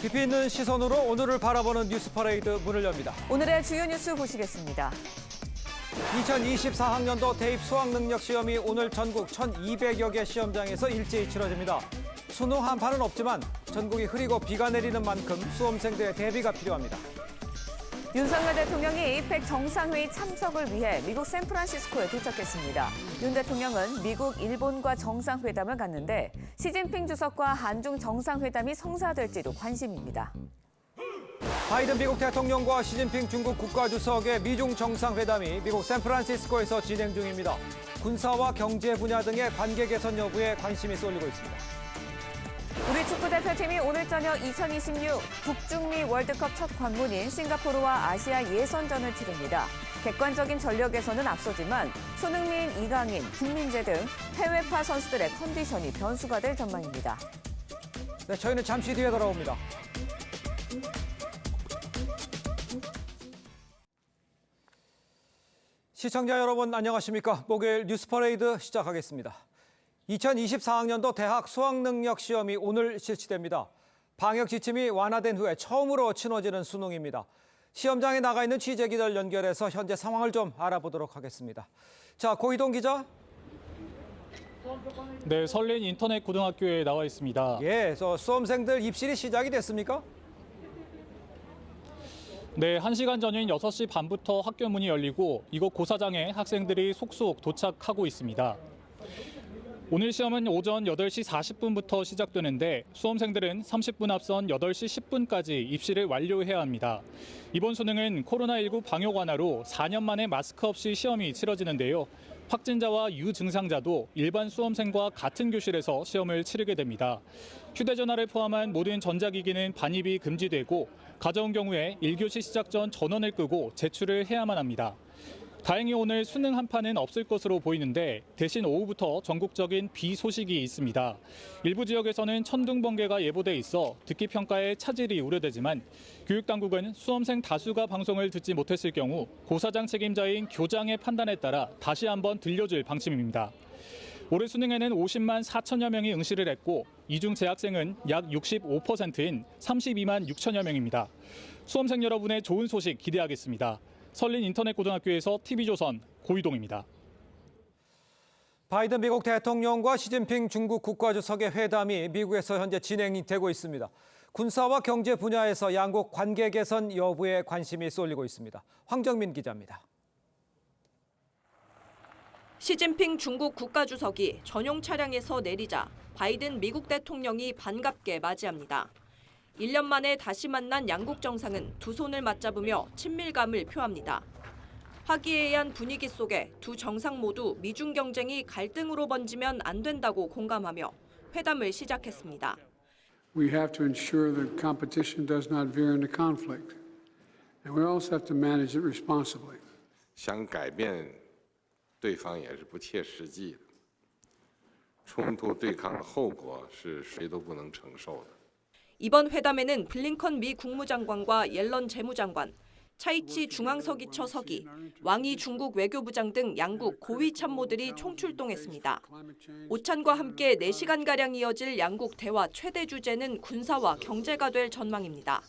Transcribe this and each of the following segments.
깊이 있는 시선으로 오늘을 바라보는 뉴스 퍼레이드 문을 엽니다. 오늘의 주요 뉴스 보시겠습니다. 2024학년도 대입 수학능력 시험이 오늘 전국 1,200여 개 시험장에서 일제히 치러집니다. 수능 한파는 없지만 전국이 흐리고 비가 내리는 만큼 수험생들의 대비가 필요합니다. 윤석열 대통령이 에이펙 정상회의 참석을 위해 미국 샌프란시스코에 도착했습니다. 윤 대통령은 미국, 일본과 정상회담을 갖는데 시진핑 주석과 한중 정상회담이 성사될지도 관심입니다. 바이든 미국 대통령과 시진핑 중국 국가주석의 미중 정상회담이 미국 샌프란시스코에서 진행 중입니다. 군사와 경제 분야 등의 관계 개선 여부에 관심이 쏠리고 있습니다. 우리 축구대표팀이 오늘 저녁 2026 북중미 월드컵 첫 관문인 싱가포르와 아시아 예선전을 치릅니다. 객관적인 전력에서는 앞서지만 손흥민, 이강인, 김민재 등 해외파 선수들의 컨디션이 변수가 될 전망입니다. 네, 저희는 잠시 뒤에 돌아옵니다. 시청자 여러분 안녕하십니까? 목요일 뉴스 퍼레이드 시작하겠습니다. 2024학년도 대학 수학능력 시험이 오늘 실시됩니다. 방역 지침이 완화된 후에 처음으로 치러지는 수능입니다. 시험장에 나가 있는 취재기자를 연결해서 현재 상황을 좀 알아보도록 하겠습니다. 자, 고희동 기자. 네, 설린 인터넷 고등학교에 나와 있습니다. 예, 수험생들 입실이 시작이 됐습니까? 네, 1시간 전인 6시 반부터 학교 문이 열리고 이곳 고사장에 학생들이 속속 도착하고 있습니다. 오늘 시험은 오전 8시 40분부터 시작되는데 수험생들은 30분 앞선 8시 10분까지 입시를 완료해야 합니다. 이번 수능은 코로나19 방역 완화로 4년 만에 마스크 없이 시험이 치러지는데요. 확진자와 유증상자도 일반 수험생과 같은 교실에서 시험을 치르게 됩니다. 휴대전화를 포함한 모든 전자기기는 반입이 금지되고 가져온 경우에 1교시 시작 전 전원을 끄고 제출을 해야만 합니다. 다행히 오늘 수능 한파는 없을 것으로 보이는데 대신 오후부터 전국적인 비 소식이 있습니다. 일부 지역에서는 천둥 번개가 예보돼 있어 듣기 평가에 차질이 우려되지만 교육당국은 수험생 다수가 방송을 듣지 못했을 경우 고사장 책임자인 교장의 판단에 따라 다시 한번 들려줄 방침입니다. 올해 수능에는 50만 4천여 명이 응시를 했고 이 중 재학생은 약 65%인 32만 6천여 명입니다. 수험생 여러분의 좋은 소식 기대하겠습니다. 설린 인터넷 고등학교에서 TV조선 고희동입니다. 바이든 미국 대통령과 시진핑 중국 국가주석의 회담이 미국에서 현재 진행이 되고 있습니다. 군사와 경제 분야에서 양국 관계 개선 여부에 관심이 쏠리고 있습니다. 황정민 기자입니다. 시진핑 중국 국가주석이 전용 차량에서 내리자 바이든 미국 대통령이 반갑게 맞이합니다. 1년 만에 다시 만난 양국 정상은 두 손을 맞잡으며 친밀감을 표합니다. 화기애애한 분위기 속에 두 정상 모두 미중 경쟁이 갈등으로 번지면 안 된다고 공감하며 회담을 시작했습니다. We have to ensure that competition does not veer into conflict, and we also have to manage it responsibly. 想改变对方也是不切实际的，冲突对抗的后果是谁都不能承受的。 이번 회담에는 블링컨 미 국무장관과 옐런 재무장관, 차이치 중앙서기처 서기, 왕이 중국 외교부장 등 양국 고위 참모들이 총출동했습니다. 오찬과 함께 4시간가량 이어질 양국 대화 최대 주제는 군사와 경제가 될 전망입니다.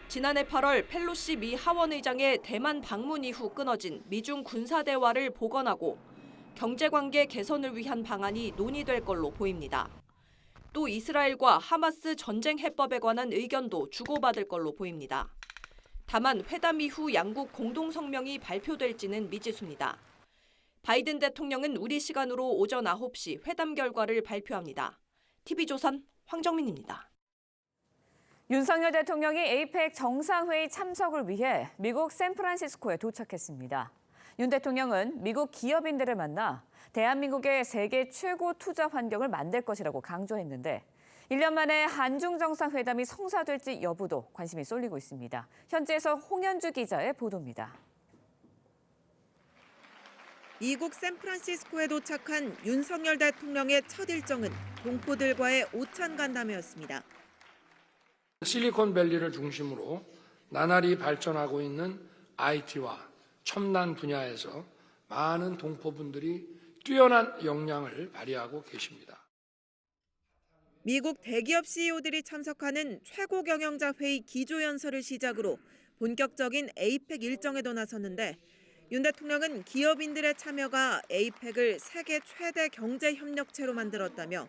지난해 8월 펠로시 미 하원의장의 대만 방문 이후 끊어진 미중 군사 대화를 복원하고 경제관계 개선을 위한 방안이 논의될 걸로 보입니다. 또 이스라엘과 하마스 전쟁 해법에 관한 의견도 주고받을 걸로 보입니다. 다만 회담 이후 양국 공동성명이 발표될지는 미지수입니다. 바이든 대통령은 우리 시간으로 오전 9시 회담 결과를 발표합니다. TV조선 황정민입니다. 윤석열 대통령이 에이펙 정상회의 참석을 위해 미국 샌프란시스코에 도착했습니다. 윤 대통령은 미국 기업인들을 만나 대한민국의 세계 최고 투자 환경을 만들 것이라고 강조했는데 1년 만에 한중 정상회담이 성사될지 여부도 관심이 쏠리고 있습니다. 현지에서 홍현주 기자의 보도입니다. 미국 샌프란시스코에 도착한 윤석열 대통령의 첫 일정은 동포들과의 오찬 간담회였습니다. 실리콘밸리를 중심으로 나날이 발전하고 있는 IT와 첨단 분야에서 많은 동포분들이 뛰어난 역량을 발휘하고 계십니다. 미국 대기업 CEO들이 참석하는 최고 경영자 회의 기조연설을 시작으로 본격적인 에이펙 일정에도 나섰는데 윤 대통령은 기업인들의 참여가 에이펙을 세계 최대 경제 협력체로 만들었다며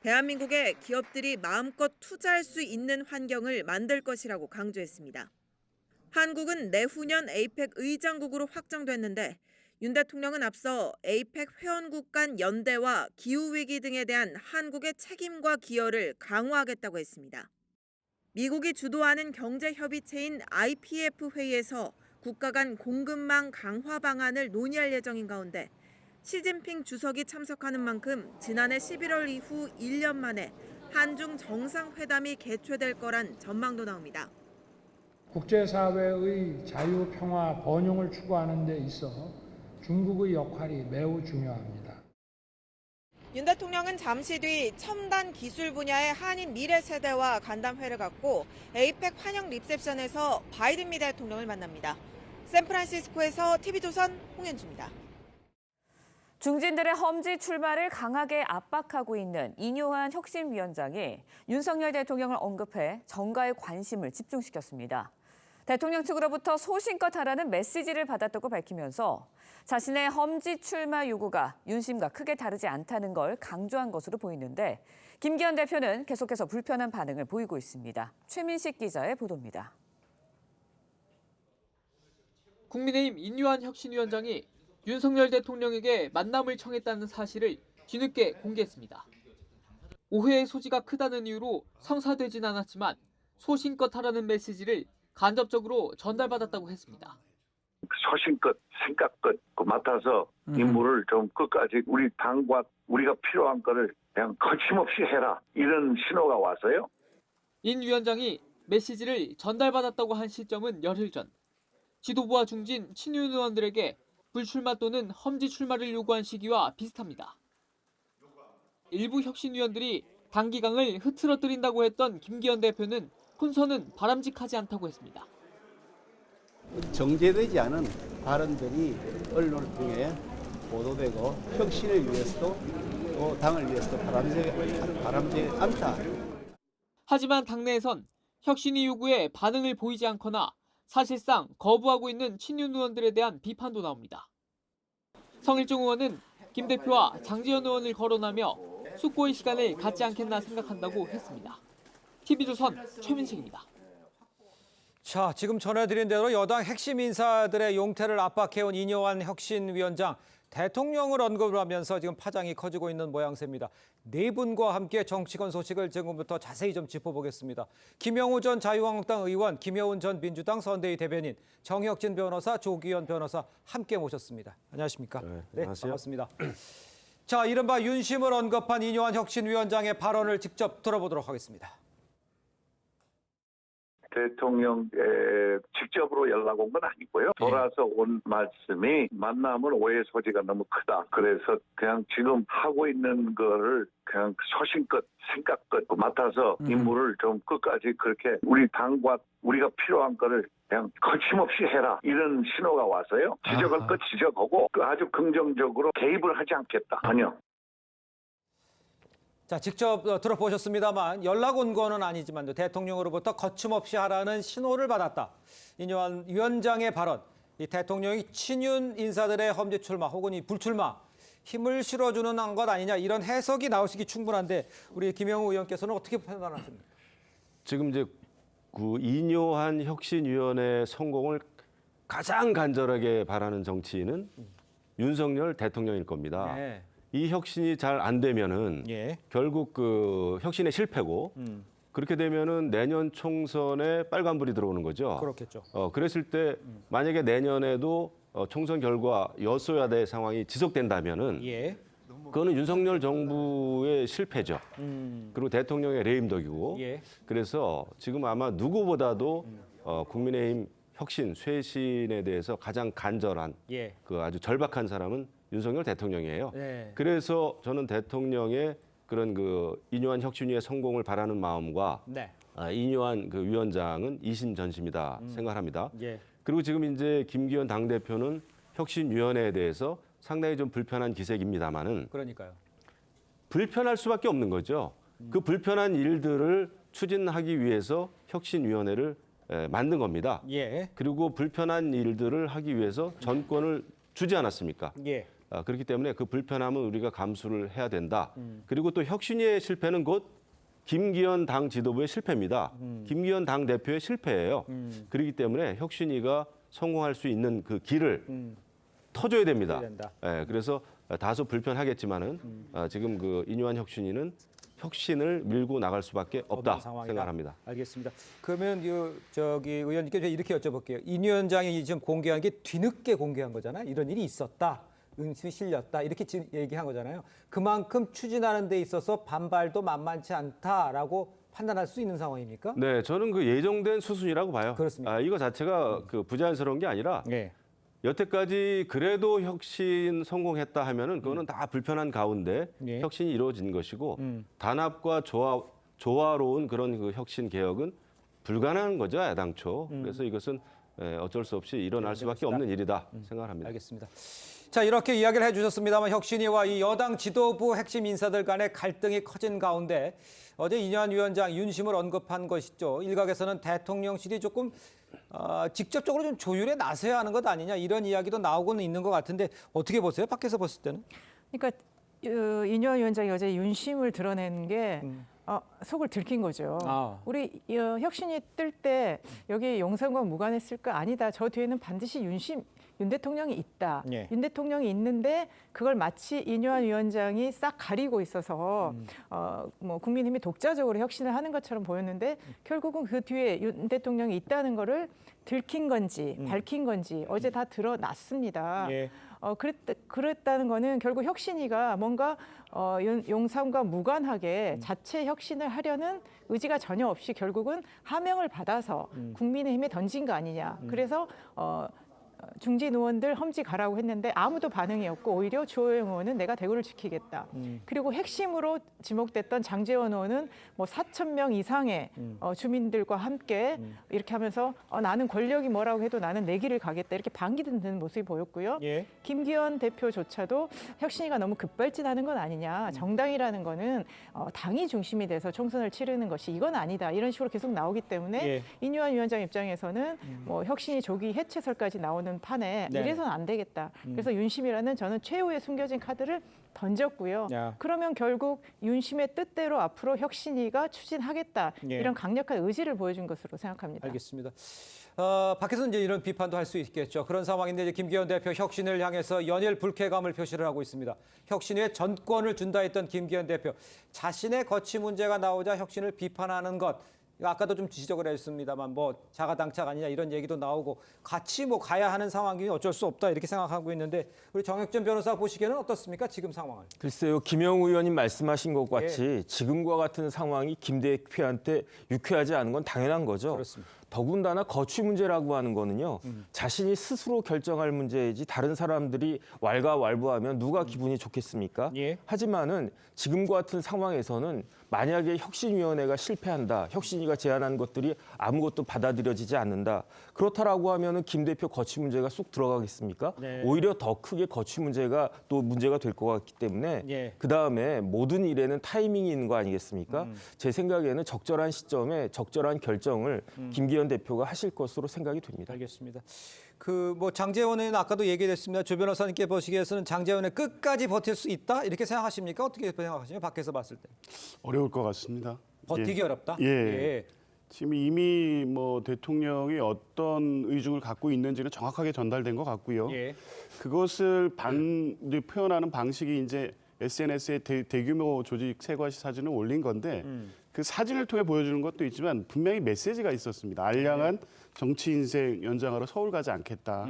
대한민국에 기업들이 마음껏 투자할 수 있는 환경을 만들 것이라고 강조했습니다. 한국은 내후년 에이펙 의장국으로 확정됐는데 윤 대통령은 앞서 에이펙 회원국 간 연대와 기후위기 등에 대한 한국의 책임과 기여를 강화하겠다고 했습니다. 미국이 주도하는 경제협의체인 IPF 회의에서 국가 간 공급망 강화 방안을 논의할 예정인 가운데 시진핑 주석이 참석하는 만큼 지난해 11월 이후 1년 만에 한중 정상회담이 개최될 거란 전망도 나옵니다. 국제사회의 자유, 평화, 번영을 추구하는 데 있어 중국의 역할이 매우 중요합니다. 윤 대통령은 잠시 뒤 첨단 기술 분야의 한인 미래 세대와 간담회를 갖고 에이펙 환영 리셉션에서 바이든 미 대통령을 만납니다. 샌프란시스코에서 TV조선 홍현주입니다. 중진들의 험지 출마를 강하게 압박하고 있는 이뇨한 혁신위원장이 윤석열 대통령을 언급해 정가의 관심을 집중시켰습니다. 대통령 측으로부터 소신껏 하라는 메시지를 받았다고 밝히면서 자신의 험지 출마 요구가 윤심과 크게 다르지 않다는 걸 강조한 것으로 보이는데 김기현 대표는 계속해서 불편한 반응을 보이고 있습니다. 최민식 기자의 보도입니다. 국민의힘 인유한 혁신위원장이 윤석열 대통령에게 만남을 청했다는 사실을 뒤늦게 공개했습니다. 오해의 소지가 크다는 이유로 성사되진 않았지만 소신껏 하라는 메시지를 간접적으로 전달받았다고 했습니다. 소신껏 생각껏 맡아서 임무를 좀 끝까지 우리 당과 우리가 필요한 거를 그냥 거침없이 해라. 이런 신호가 와서요. 인 위원장이 메시지를 전달받았다고 한 시점은 열흘 전. 지도부와 중진 친윤 의원들에게 불출마 또는 험지 출마를 요구한 시기와 비슷합니다. 일부 혁신위원들이 당기강을 흐트러뜨린다고 했던 김기현 대표는 혼선은 바람직하지 않다고 했습니다. 정제되지 않은 발언들이 언론을 통해 보도되고 혁신을 위해서도 또 당을 위해서도 바람직하지 않다. 하지만 당내에선 혁신위 요구에 반응을 보이지 않거나 사실상 거부하고 있는 친윤 의원들에 대한 비판도 나옵니다. 성일종 의원은 김 대표와 장지현 의원을 거론하며 숙고의 시간을 갖지 않겠나 생각한다고 했습니다. TV조선 최민식입니다. 자, 지금 전해드린 대로 여당 핵심 인사들의 용태를 압박해온 이뇨한 혁신위원장, 대통령을 언급을 하면서 지금 파장이 커지고 있는 모양새입니다. 네 분과 함께 정치권 소식을 지금부터 자세히 좀 짚어보겠습니다. 김영우 전 자유한국당 의원, 김여운 전 민주당 선대위 대변인, 정혁진 변호사, 조기현 변호사 함께 모셨습니다. 안녕하십니까? 네, 네, 안녕하세요. 반갑습니다. 자, 이른바 윤심을 언급한 이뇨한 혁신위원장의 발언을 직접 들어보도록 하겠습니다. 대통령에 직접으로 연락 온 건 아니고요. 돌아서 온 말씀이 만남은 오해 소지가 너무 크다. 그래서 그냥 지금 하고 있는 거를 그냥 소신껏 생각껏 맡아서 임무를 좀 끝까지 그렇게 우리 당과 우리가 필요한 거를 그냥 거침없이 해라. 이런 신호가 와서요. 지적할 것 지적하고 아주 긍정적으로 개입을 하지 않겠다. 아니요. 자, 직접 들어보셨습니다만 연락 온 거는 아니지만 대통령으로부터 거침없이 하라는 신호를 받았다. 이뇨한 위원장의 발언, 이 대통령이 친윤 인사들의 험지 출마 혹은 이 불출마 힘을 실어주는 것 아니냐 이런 해석이 나오시기 충분한데 우리 김영우 의원께서는 어떻게 판단하십니까? 지금 이제 그 이뇨한 혁신위원회 성공을 가장 간절하게 바라는 정치인은 윤석열 대통령일 겁니다. 네. 이 혁신이 잘 안 되면은 예. 결국 그 혁신의 실패고 그렇게 되면은 내년 총선에 빨간불이 들어오는 거죠. 그렇겠죠. 그랬을 때 만약에 내년에도 총선 결과 여소야대 상황이 지속된다면은 예. 그거는 윤석열 정부의 실패죠. 그리고 대통령의 레임덕이고. 예. 그래서 지금 아마 누구보다도 국민의힘 혁신, 쇄신에 대해서 가장 간절한 예. 그 아주 절박한 사람은 윤석열 대통령이에요. 네. 그래서 저는 대통령의 그런 그 이뇨한 혁신위의 성공을 바라는 마음과 네. 이뇨한 그 위원장은 이심전심이다 생각합니다. 예. 그리고 지금 이제 김기현 당대표는 혁신위원회에 대해서 상당히 좀 불편한 기색입니다만은 그러니까요. 불편할 수밖에 없는 거죠. 그 불편한 일들을 추진하기 위해서 혁신위원회를 만든 겁니다. 예. 그리고 불편한 일들을 하기 위해서 전권을 주지 않았습니까? 예. 그렇기 때문에 그 불편함은 우리가 감수를 해야 된다. 그리고 또 혁신위의 실패는 곧 김기현 당 지도부의 실패입니다. 김기현 당 대표의 실패예요. 그렇기 때문에 혁신위가 성공할 수 있는 그 길을 터줘야 됩니다. 그래서 다소 불편하겠지만은 지금 그 인유한 혁신위는 혁신을 밀고 나갈 수밖에 없다 생각합니다. 알겠습니다. 그러면 의원님께 이렇게 여쭤볼게요. 인 위원장이 지금 공개한 게 뒤늦게 공개한 거잖아요. 이런 일이 있었다. 응심이 실렸다. 이렇게 지금 얘기한 거잖아요. 그만큼 추진하는 데 있어서 반발도 만만치 않다라고 판단할 수 있는 상황입니까? 네, 저는 그 예정된 수순이라고 봐요. 그렇습니다. 이거 자체가 그 부자연스러운 게 아니라 네. 여태까지 그래도 혁신 성공했다 하면은 그거는 다 불편한 가운데 예. 혁신이 이루어진 것이고 단합과 조화로운 그런 그 혁신 개혁은 불가능한 거죠, 애당초. 그래서 이것은 어쩔 수 없이 일어날 수밖에 없는 일이다 생각합니다. 알겠습니다. 자, 이렇게 이야기를 해주셨습니다만 혁신위와 이 여당 지도부 핵심 인사들 간의 갈등이 커진 가운데 어제 인유한 위원장 윤심을 언급한 것이죠. 일각에서는 대통령실이 조금 직접적으로 좀 조율에 나서야 하는 것 아니냐 이런 이야기도 나오고는 있는 것 같은데 어떻게 보세요? 밖에서 봤을 때는? 그러니까 인유한 위원장이 어제 윤심을 드러낸 게 속을 들킨 거죠. 우리 혁신이 뜰 때 여기 용산과 무관했을까? 아니다. 저 뒤에는 반드시 윤 대통령이 있다. 예. 윤 대통령이 있는데 그걸 마치 인유한 위원장이 싹 가리고 있어서 뭐 국민의힘이 독자적으로 혁신을 하는 것처럼 보였는데 결국은 그 뒤에 윤 대통령이 있다는 거를 들킨 건지 밝힌 건지 어제 다 드러났습니다. 예. 그랬다는 거는 결국 혁신위가 뭔가 용산과 무관하게 자체 혁신을 하려는 의지가 전혀 없이 결국은 하명을 받아서 국민의힘에 던진 거 아니냐. 그래서 중진 의원들 험지 가라고 했는데 아무도 반응이 없고 오히려 주호영 의원은 내가 대우를 지키겠다. 그리고 핵심으로 지목됐던 장제원 의원은 뭐 4,000명 이상의 주민들과 함께 이렇게 하면서 나는 권력이 뭐라고 해도 나는 내 길을 가겠다. 이렇게 반기드는 모습이 보였고요. 예. 김기현 대표조차도 혁신위가 너무 급발진하는 건 아니냐. 정당이라는 거는 당이 중심이 돼서 총선을 치르는 것이 이건 아니다. 이런 식으로 계속 나오기 때문에 예. 인유한 위원장 입장에서는 뭐 혁신이 조기 해체설까지 나오는 판에 네. 이래서는 안 되겠다. 그래서 윤심이라는 저는 최후의 숨겨진 카드를 던졌고요. 야. 그러면 결국 윤심의 뜻대로 앞으로 혁신위가 추진하겠다. 예. 이런 강력한 의지를 보여준 것으로 생각합니다. 알겠습니다. 밖에서는 이제 이런 비판도 할 수 있겠죠. 그런 상황인데 이제 김기현 대표 혁신을 향해서 연일 불쾌감을 표시를 하고 있습니다. 혁신에 전권을 준다 했던 김기현 대표 자신의 거취 문제가 나오자 혁신을 비판하는 것. 아까도 좀 지적을 했습니다만 뭐 자가당착 아니냐 이런 얘기도 나오고 같이 뭐 가야 하는 상황이 어쩔 수 없다 이렇게 생각하고 있는데 우리 정혁준 변호사 보시기에는 어떻습니까? 지금 상황을. 글쎄요. 김영우 의원님 말씀하신 것 같이 지금과 같은 상황이 김 대표한테 유쾌하지 않은 건 당연한 거죠. 그렇습니다. 더군다나 거취 문제라고 하는 거는요. 자신이 스스로 결정할 문제이지 다른 사람들이 왈가왈부하면 누가 기분이 좋겠습니까? 예. 하지만은 지금과 같은 상황에서는 만약에 혁신위원회가 실패한다. 혁신위가 제안한 것들이 아무것도 받아들여지지 않는다. 그렇다라고 하면은 김 대표 거취 문제가 쏙 들어가겠습니까? 네. 오히려 더 크게 거취 문제가 또 문제가 될 것 같기 때문에 예. 그다음에 모든 일에는 타이밍이 있는 거 아니겠습니까? 제 생각에는 적절한 시점에 적절한 결정을 김기현 대표가 하실 것으로 생각이 됩니다. 알겠습니다. 그 뭐 장제원 의원 아까도 얘기했습니다. 조 변호사님께 보시기에서는 장제원은 끝까지 버틸 수 있다 이렇게 생각하십니까? 어떻게 생각하시나요? 밖에서 봤을 때 어려울 것 같습니다. 버티기 어렵다. 예. 지금 이미 뭐 대통령이 어떤 의중을 갖고 있는지는 정확하게 전달된 것 같고요. 예. 그것을 표현하는 방식이 이제 SNS에 대규모 조직 세과시 사진을 올린 건데 그 사진을 통해 보여주는 것도 있지만 분명히 메시지가 있었습니다. 알량한 정치 인생 연장하러 서울 가지 않겠다.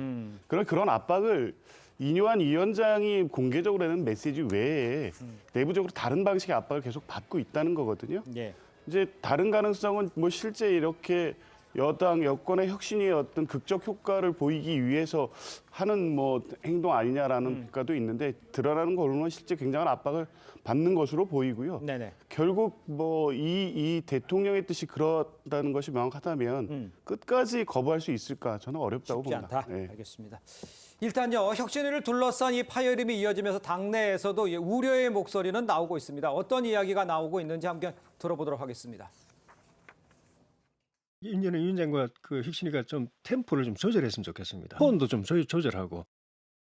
그런 압박을 인유한 위원장이 공개적으로 내는 메시지 외에 내부적으로 다른 방식의 압박을 계속 받고 있다는 거거든요. 예. 이제 다른 가능성은 뭐 실제 이렇게 여당 여권의 혁신이 어떤 극적 효과를 보이기 위해서 하는 뭐 행동 아니냐라는 평가도 있는데 드러나는 거로는 실제 굉장한 압박을 받는 것으로 보이고요. 네네. 결국 뭐 이 대통령의 뜻이 그렇다는 것이 명확하다면 끝까지 거부할 수 있을까 저는 어렵다고 쉽지 봅니다. 않다. 네. 알겠습니다. 일단요, 혁신위를 둘러싼 이 파열음이 이어지면서 당내에서도 우려의 목소리는 나오고 있습니다. 어떤 이야기가 나오고 있는지 함께 들어보도록 하겠습니다. 이제는 윤 장관 그 혁신위가 좀 템포를 좀 조절했으면 좋겠습니다. 톤도 좀 조절하고.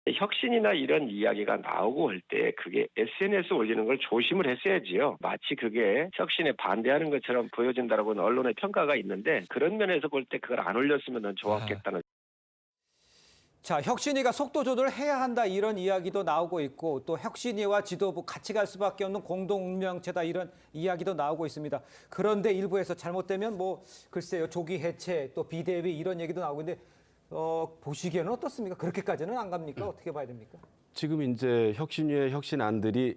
혁신이나 이런 이야기가 나오고 할 때 그게 SNS에 올리는 걸 조심을 했어야지요. 마치 그게 혁신에 반대하는 것처럼 보여진다라고는 언론의 평가가 있는데 그런 면에서 볼 때 그걸 안 올렸으면 좋았겠다는. 자, 혁신위가 속도 조절을 해야 한다 이런 이야기도 나오고 있고 또 혁신위와 지도부 같이 갈 수밖에 없는 공동 운명체다 이런 이야기도 나오고 있습니다. 그런데 일부에서 잘못되면 뭐 글쎄요 조기 해체 또 비대위 이런 얘기도 나오고 있는데 보시기에는 어떻습니까? 그렇게까지는 안 갑니까? 어떻게 봐야 됩니까? 지금 이제 혁신위의 혁신안들이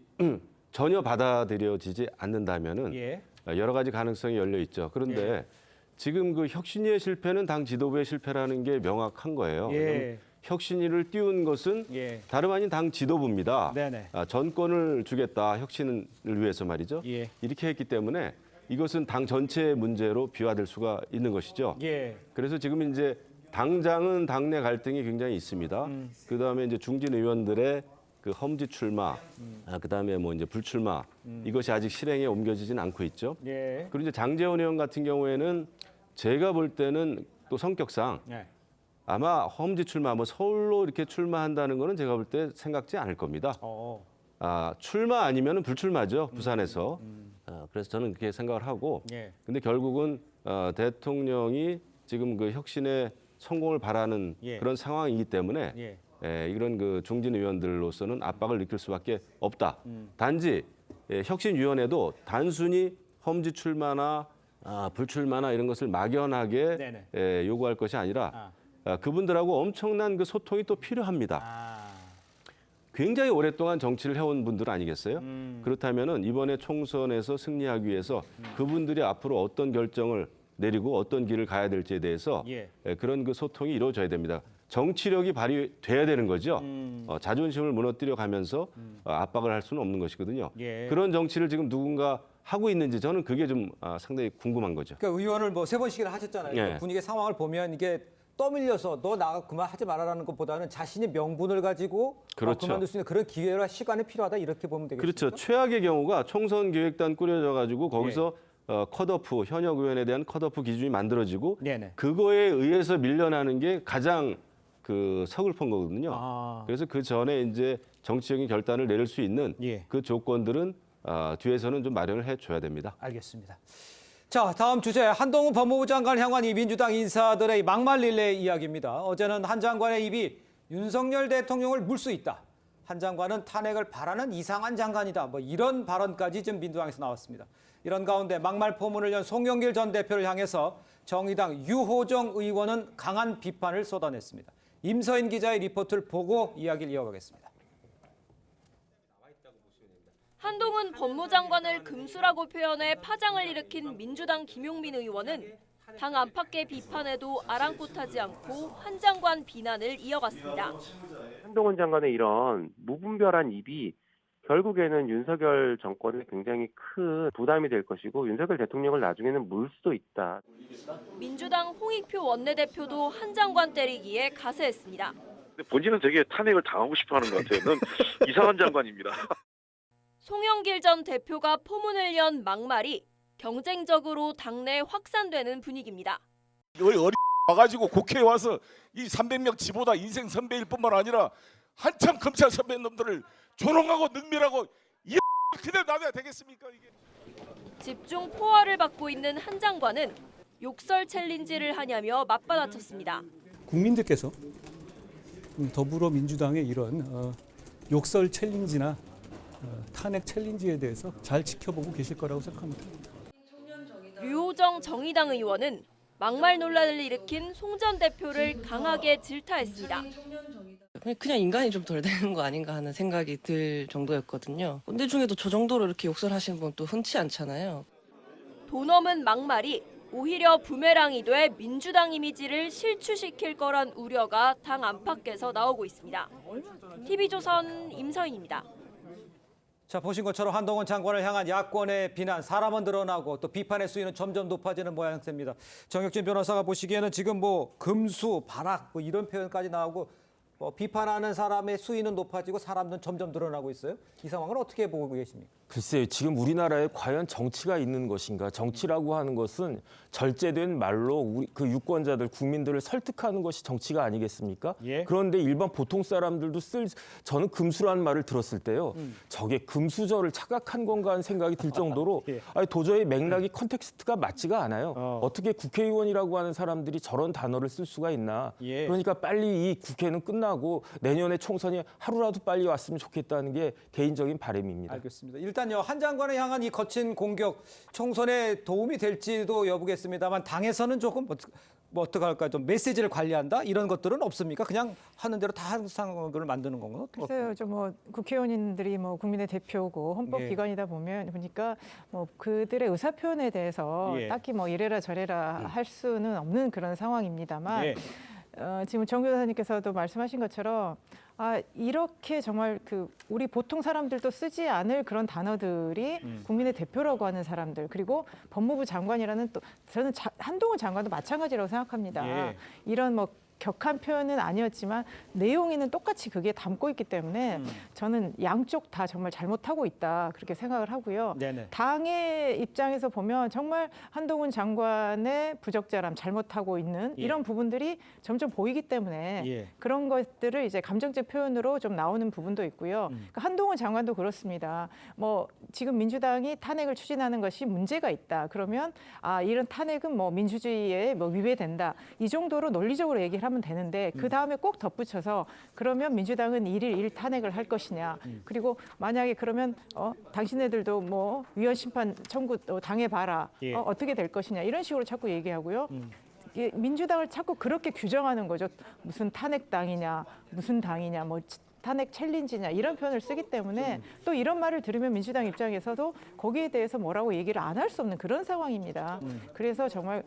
전혀 받아들여지지 않는다면은 예. 여러 가지 가능성이 열려 있죠. 그런데 예. 지금 그 혁신위의 실패는 당 지도부의 실패라는 게 명확한 거예요. 예. 혁신위를 띄운 것은 예. 다름 아닌 당 지도부입니다. 네네. 전권을 주겠다 혁신을 위해서 말이죠. 예. 이렇게 했기 때문에 이것은 당 전체의 문제로 비화될 수가 있는 것이죠. 예. 그래서 지금 이제 당장은 당내 갈등이 굉장히 있습니다. 그다음에 이제 중진 의원들의 그 험지 출마, 그다음에 뭐 이제 불출마 이것이 아직 실행에 옮겨지진 않고 있죠. 예. 그리고 이제 장제원 의원 같은 경우에는 제가 볼 때는 또 성격상 예. 아마 험지 출마, 뭐 서울로 이렇게 출마한다는 거는 제가 볼 때 생각지 않을 겁니다. 출마 아니면 불출마죠, 부산에서. 그래서 저는 그렇게 생각을 하고. 예. 근데 결국은 대통령이 지금 그 혁신의 성공을 바라는 예. 그런 상황이기 때문에 예. 이런 그 중진 의원들로서는 압박을 느낄 수밖에 없다. 단지 혁신위원회도 단순히 험지 출마나 불출마나 이런 것을 막연하게 요구할 것이 아니라 그분들하고 엄청난 그 소통이 또 필요합니다. 굉장히 오랫동안 정치를 해온 분들 아니겠어요? 그렇다면은 이번에 총선에서 승리하기 위해서 그분들이 앞으로 어떤 결정을 내리고 어떤 길을 가야 될지에 대해서 그런 그 소통이 이루어져야 됩니다. 정치력이 발휘돼야 되는 거죠. 자존심을 무너뜨려 가면서 압박을 할 수는 없는 것이거든요. 예. 그런 정치를 지금 누군가 하고 있는지 저는 그게 좀 상당히 궁금한 거죠. 그러니까 의원을 뭐 3번씩이나 하셨잖아요. 예. 분위기 상황을 보면 이게 떠밀려서 너 나 그만 하지 말아라는 것보다는 자신의 명분을 가지고 그렇죠. 그만둘 수 있는 그런 기회와 시간이 필요하다 이렇게 보면 되겠죠. 그렇죠. 최악의 경우가 총선 기획단 꾸려져 가지고 거기서 컷오프 현역 의원에 대한 컷오프 기준이 만들어지고 네네. 그거에 의해서 밀려나는 게 가장 그 서글픈 거거든요. 그래서 그 전에 이제 정치적인 결단을 내릴 수 있는 그 조건들은 뒤에서는 좀 마련을 해줘야 됩니다. 알겠습니다. 자, 다음 주제 한동훈 법무부 장관 향한 이 민주당 인사들의 막말 릴레이 이야기입니다. 어제는 한 장관의 입이 윤석열 대통령을 물 수 있다. 한 장관은 탄핵을 바라는 이상한 장관이다. 뭐 이런 발언까지 지금 민주당에서 나왔습니다. 이런 가운데 막말 포문을 연 송영길 전 대표를 향해서 정의당 유호정 의원은 강한 비판을 쏟아냈습니다. 임서인 기자의 리포트를 보고 이야기를 이어가겠습니다. 한동훈 법무장관을 금수라고 표현해 파장을 일으킨 민주당 김용민 의원은 당 안팎의 비판에도 아랑곳하지 않고 한 장관 비난을 이어갔습니다. 한동훈 장관의 이런 무분별한 입이 결국에는 윤석열 정권에 굉장히 큰 부담이 될 것이고 윤석열 대통령을 나중에는 물 수도 있다. 민주당 홍익표 원내대표도 한 장관 때리기에 가세했습니다. 본인은 되게 탄핵을 당하고 싶어하는 것 같아요. 넌 이상한 장관입니다. 송영길 전 대표가 포문을 연 막말이 경쟁적으로 당내 확산되는 분위기입니다. 어리 와가지고 국회에 와서 이 300명 지보다 인생 선배일 뿐만 아니라 한참 검찰 선배놈들을 조롱하고 능멸하고 이 그대로 놔둬야 되겠습니까 이게? 집중 포화를 받고 있는 한 장관은 욕설 챌린지를 하냐며 맞받아쳤습니다. 국민들께서 더불어민주당의 이런 욕설 챌린지나 탄핵 챌린지에 대해서 잘 지켜보고 계실 거라고 생각합니다. 류호정 정의당 의원은 막말 논란을 일으킨 송 전 대표를 강하게 질타했습니다. 그냥 인간이 좀 덜 되는 거 아닌가 하는 생각이 들 정도였거든요. 꼰대 중에도 저 정도로 이렇게 욕설하시는 분 또 흔치 않잖아요. 돈 없는 막말이 오히려 부메랑이 돼 민주당 이미지를 실추시킬 거란 우려가 당 안팎에서 나오고 있습니다. TV조선 임서인입니다. 자, 보신 것처럼 한동훈 장관을 향한 야권의 비난, 사람은 늘어나고 또 비판의 수위는 점점 높아지는 모양새입니다. 정혁진 변호사가 보시기에는 지금 뭐 금수, 발악 뭐 이런 표현까지 나오고 비판하는 사람의 수위는 높아지고 사람은 점점 늘어나고 있어요. 이 상황을 어떻게 보고 계십니까? 글쎄요, 지금 우리나라에 과연 정치가 있는 것인가? 정치라고 하는 것은 절제된 말로 그 유권자들, 국민들을 설득하는 것이 정치가 아니겠습니까? 예. 그런데 일반 보통 사람들도 저는 금수라는 말을 들었을 때요. 저게 금수저를 착각한 건가 하는 생각이 들 정도로 예. 아니, 도저히 맥락이 컨텍스트가 맞지가 않아요. 어떻게 국회의원이라고 하는 사람들이 저런 단어를 쓸 수가 있나? 예. 그러니까 빨리 이 국회는 끝나고 내년에 총선이 하루라도 빨리 왔으면 좋겠다는 게 개인적인 바람입니다. 알겠습니다. 일단요, 한 장관을 향한 이 거친 공격 청선에 도움이 될지도 여부겠습니다만 당에서는 조금 어떻게 할까, 좀 메시지를 관리한다 이런 것들은 없습니까? 그냥 하는 대로 다 상황을 만드는 건가요? 글쎄요, 국회의원님들이 국민의 대표고 헌법기관이다 보니까 그들의 의사표현에 대해서 예. 딱히 이래라 저래라 할 수는 없는 그런 상황입니다만. 예. 지금 정 교사님께서도 말씀하신 것처럼 이렇게 정말 우리 보통 사람들도 쓰지 않을 그런 단어들이 국민의 대표라고 하는 사람들, 그리고 법무부 장관이라는, 또 저는 한동훈 장관도 마찬가지라고 생각합니다. 예. 이런 격한 표현은 아니었지만 내용에는 똑같이 그게 담고 있기 때문에 저는 양쪽 다 정말 잘못하고 있다 그렇게 생각을 하고요. 네네. 당의 입장에서 보면 정말 한동훈 장관의 부적절함, 잘못하고 있는 예. 이런 부분들이 점점 보이기 때문에 예. 그런 것들을 이제 감정적 표현으로 좀 나오는 부분도 있고요. 그러니까 한동훈 장관도 그렇습니다. 지금 민주당이 탄핵을 추진하는 것이 문제가 있다. 그러면 이런 탄핵은 민주주의에 위배된다. 이 정도로 논리적으로 얘기를 하면 되는데 그 다음에 꼭 덧붙여서 그러면 민주당은 1일 1탄핵을 할 것이냐. 그리고 만약에 그러면 당신네들도 위헌 심판 청구 당해봐라. 예. 어떻게 될 것이냐. 이런 식으로 자꾸 얘기하고요. 민주당을 자꾸 그렇게 규정하는 거죠. 무슨 탄핵당이냐, 무슨 당이냐, 탄핵 챌린지냐 이런 표현을 쓰기 때문에 또 이런 말을 들으면 민주당 입장에서도 거기에 대해서 뭐라고 얘기를 안 할 수 없는 그런 상황입니다. 그래서 정말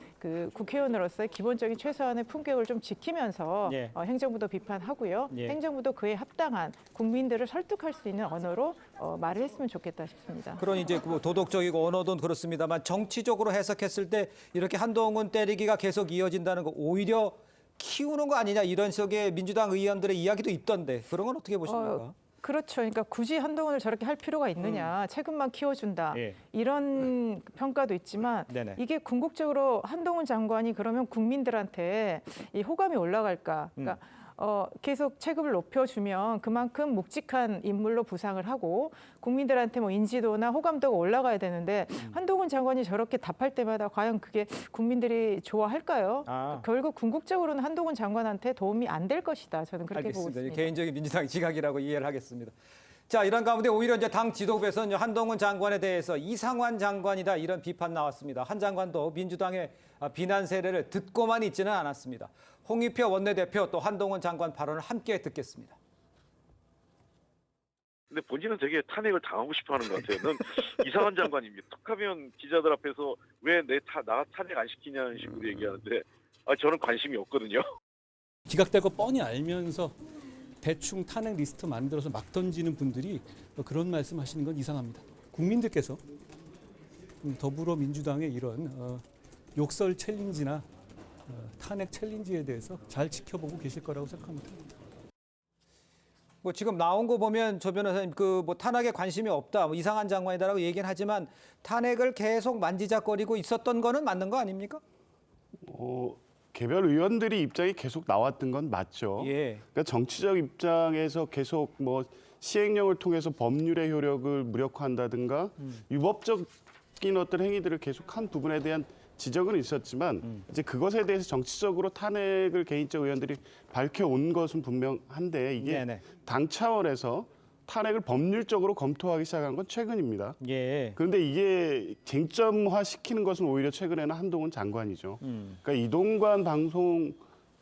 국회의원으로서의 기본적인 최소한의 품격을 좀 지키면서 예. 행정부도 비판하고요. 예. 행정부도 그에 합당한 국민들을 설득할 수 있는 언어로 말을 했으면 좋겠다 싶습니다. 그런 이제 도덕적이고 언어도 그렇습니다만 정치적으로 해석했을 때 이렇게 한동훈 때리기가 계속 이어진다는 거 오히려 키우는 거 아니냐 이런 식의 민주당 의원들의 이야기도 있던데 그런 건 어떻게 보십니까? 그렇죠. 그러니까 굳이 한동훈을 저렇게 할 필요가 있느냐. 책임만 키워준다. 예. 이런 평가도 있지만 네네. 이게 궁극적으로 한동훈 장관이 그러면 국민들한테 이 호감이 올라갈까. 그러니까 계속 체급을 높여주면 그만큼 묵직한 인물로 부상을 하고 국민들한테 인지도나 호감도가 올라가야 되는데 한동훈 장관이 저렇게 답할 때마다 과연 그게 국민들이 좋아할까요? 결국 궁극적으로는 한동훈 장관한테 도움이 안 될 것이다. 저는 그렇게 보고 있습니다. 개인적인 민주당 지각이라고 이해를 하겠습니다. 자, 이런 가운데 오히려 이제 당 지도부에서는 한동훈 장관에 대해서 이상환 장관이다 이런 비판 나왔습니다. 한 장관도 민주당의 비난 세례를 듣고만 있지는 않았습니다. 홍익표 원내대표 또 한동훈 장관 발언을 함께 듣겠습니다. 근데 본인은 되게 탄핵을 당하고 싶어하는 것 같아요. 넌 이상한 장관입니다. 툭하면 기자들 앞에서 왜 나 탄핵 안 시키냐는 식으로 얘기하는데 저는 관심이 없거든요. 기각될 거 뻔히 알면서 대충 탄핵 리스트 만들어서 막 던지는 분들이 그런 말씀하시는 건 이상합니다. 국민들께서 더불어민주당의 이런 욕설 챌린지나 탄핵 챌린지에 대해서 잘 지켜보고 계실 거라고 생각합니다. 지금 나온 거 보면 조 변호사님 탄핵에 관심이 없다, 이상한 장관이다라고 얘기는 하지만 탄핵을 계속 만지작거리고 있었던 거는 맞는 거 아닙니까? 개별 의원들이 입장이 계속 나왔던 건 맞죠. 예. 그러니까 정치적 입장에서 계속 시행령을 통해서 법률의 효력을 무력화한다든가 유법적인 어떤 행위들을 계속한 부분에 대한 지적은 있었지만 이제 그것에 대해서 정치적으로 탄핵을 개인적 의원들이 밝혀온 것은 분명한데 이게 네네. 당 차원에서 탄핵을 법률적으로 검토하기 시작한 건 최근입니다. 예. 그런데 이게 쟁점화시키는 것은 오히려 최근에는 한동훈 장관이죠. 그러니까 이동관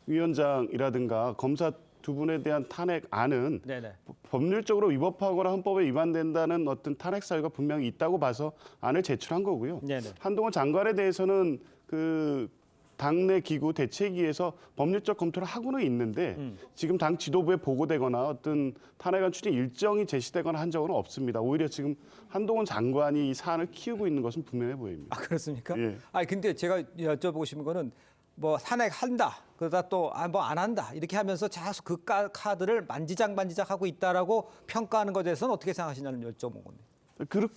방송위원장이라든가 검사 두 분에 대한 탄핵안은 네네. 법률적으로 위법하거나 헌법에 위반된다는 어떤 탄핵 사유가 분명히 있다고 봐서 안을 제출한 거고요. 네네. 한동훈 장관에 대해서는 그 당내 기구 대책위에서 법률적 검토를 하고는 있는데 지금 당 지도부에 보고되거나 어떤 탄핵안 추진 일정이 제시되거나 한 적은 없습니다. 오히려 지금 한동훈 장관이 이 사안을 키우고 있는 것은 분명해 보입니다. 아, 그렇습니까? 예. 아니 근데 제가 여쭤보고 싶은 거는 뭐 탄핵한다 그러다 또 뭐 안 한다 이렇게 하면서 계속 그 카드를 만지작 하고 있다라고 평가하는 것에 대해서는 어떻게 생각하시냐는 여쭤본 건데.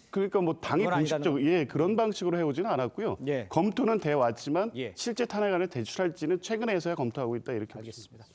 그러니까 뭐 당이 그건 아니라는 공식적으로 그런 방식으로 해오지는 않았고요. 예. 검토는 돼 왔지만 예. 실제 탄핵안을 대출할지는 최근에서야 검토하고 있다 이렇게 알겠습니다.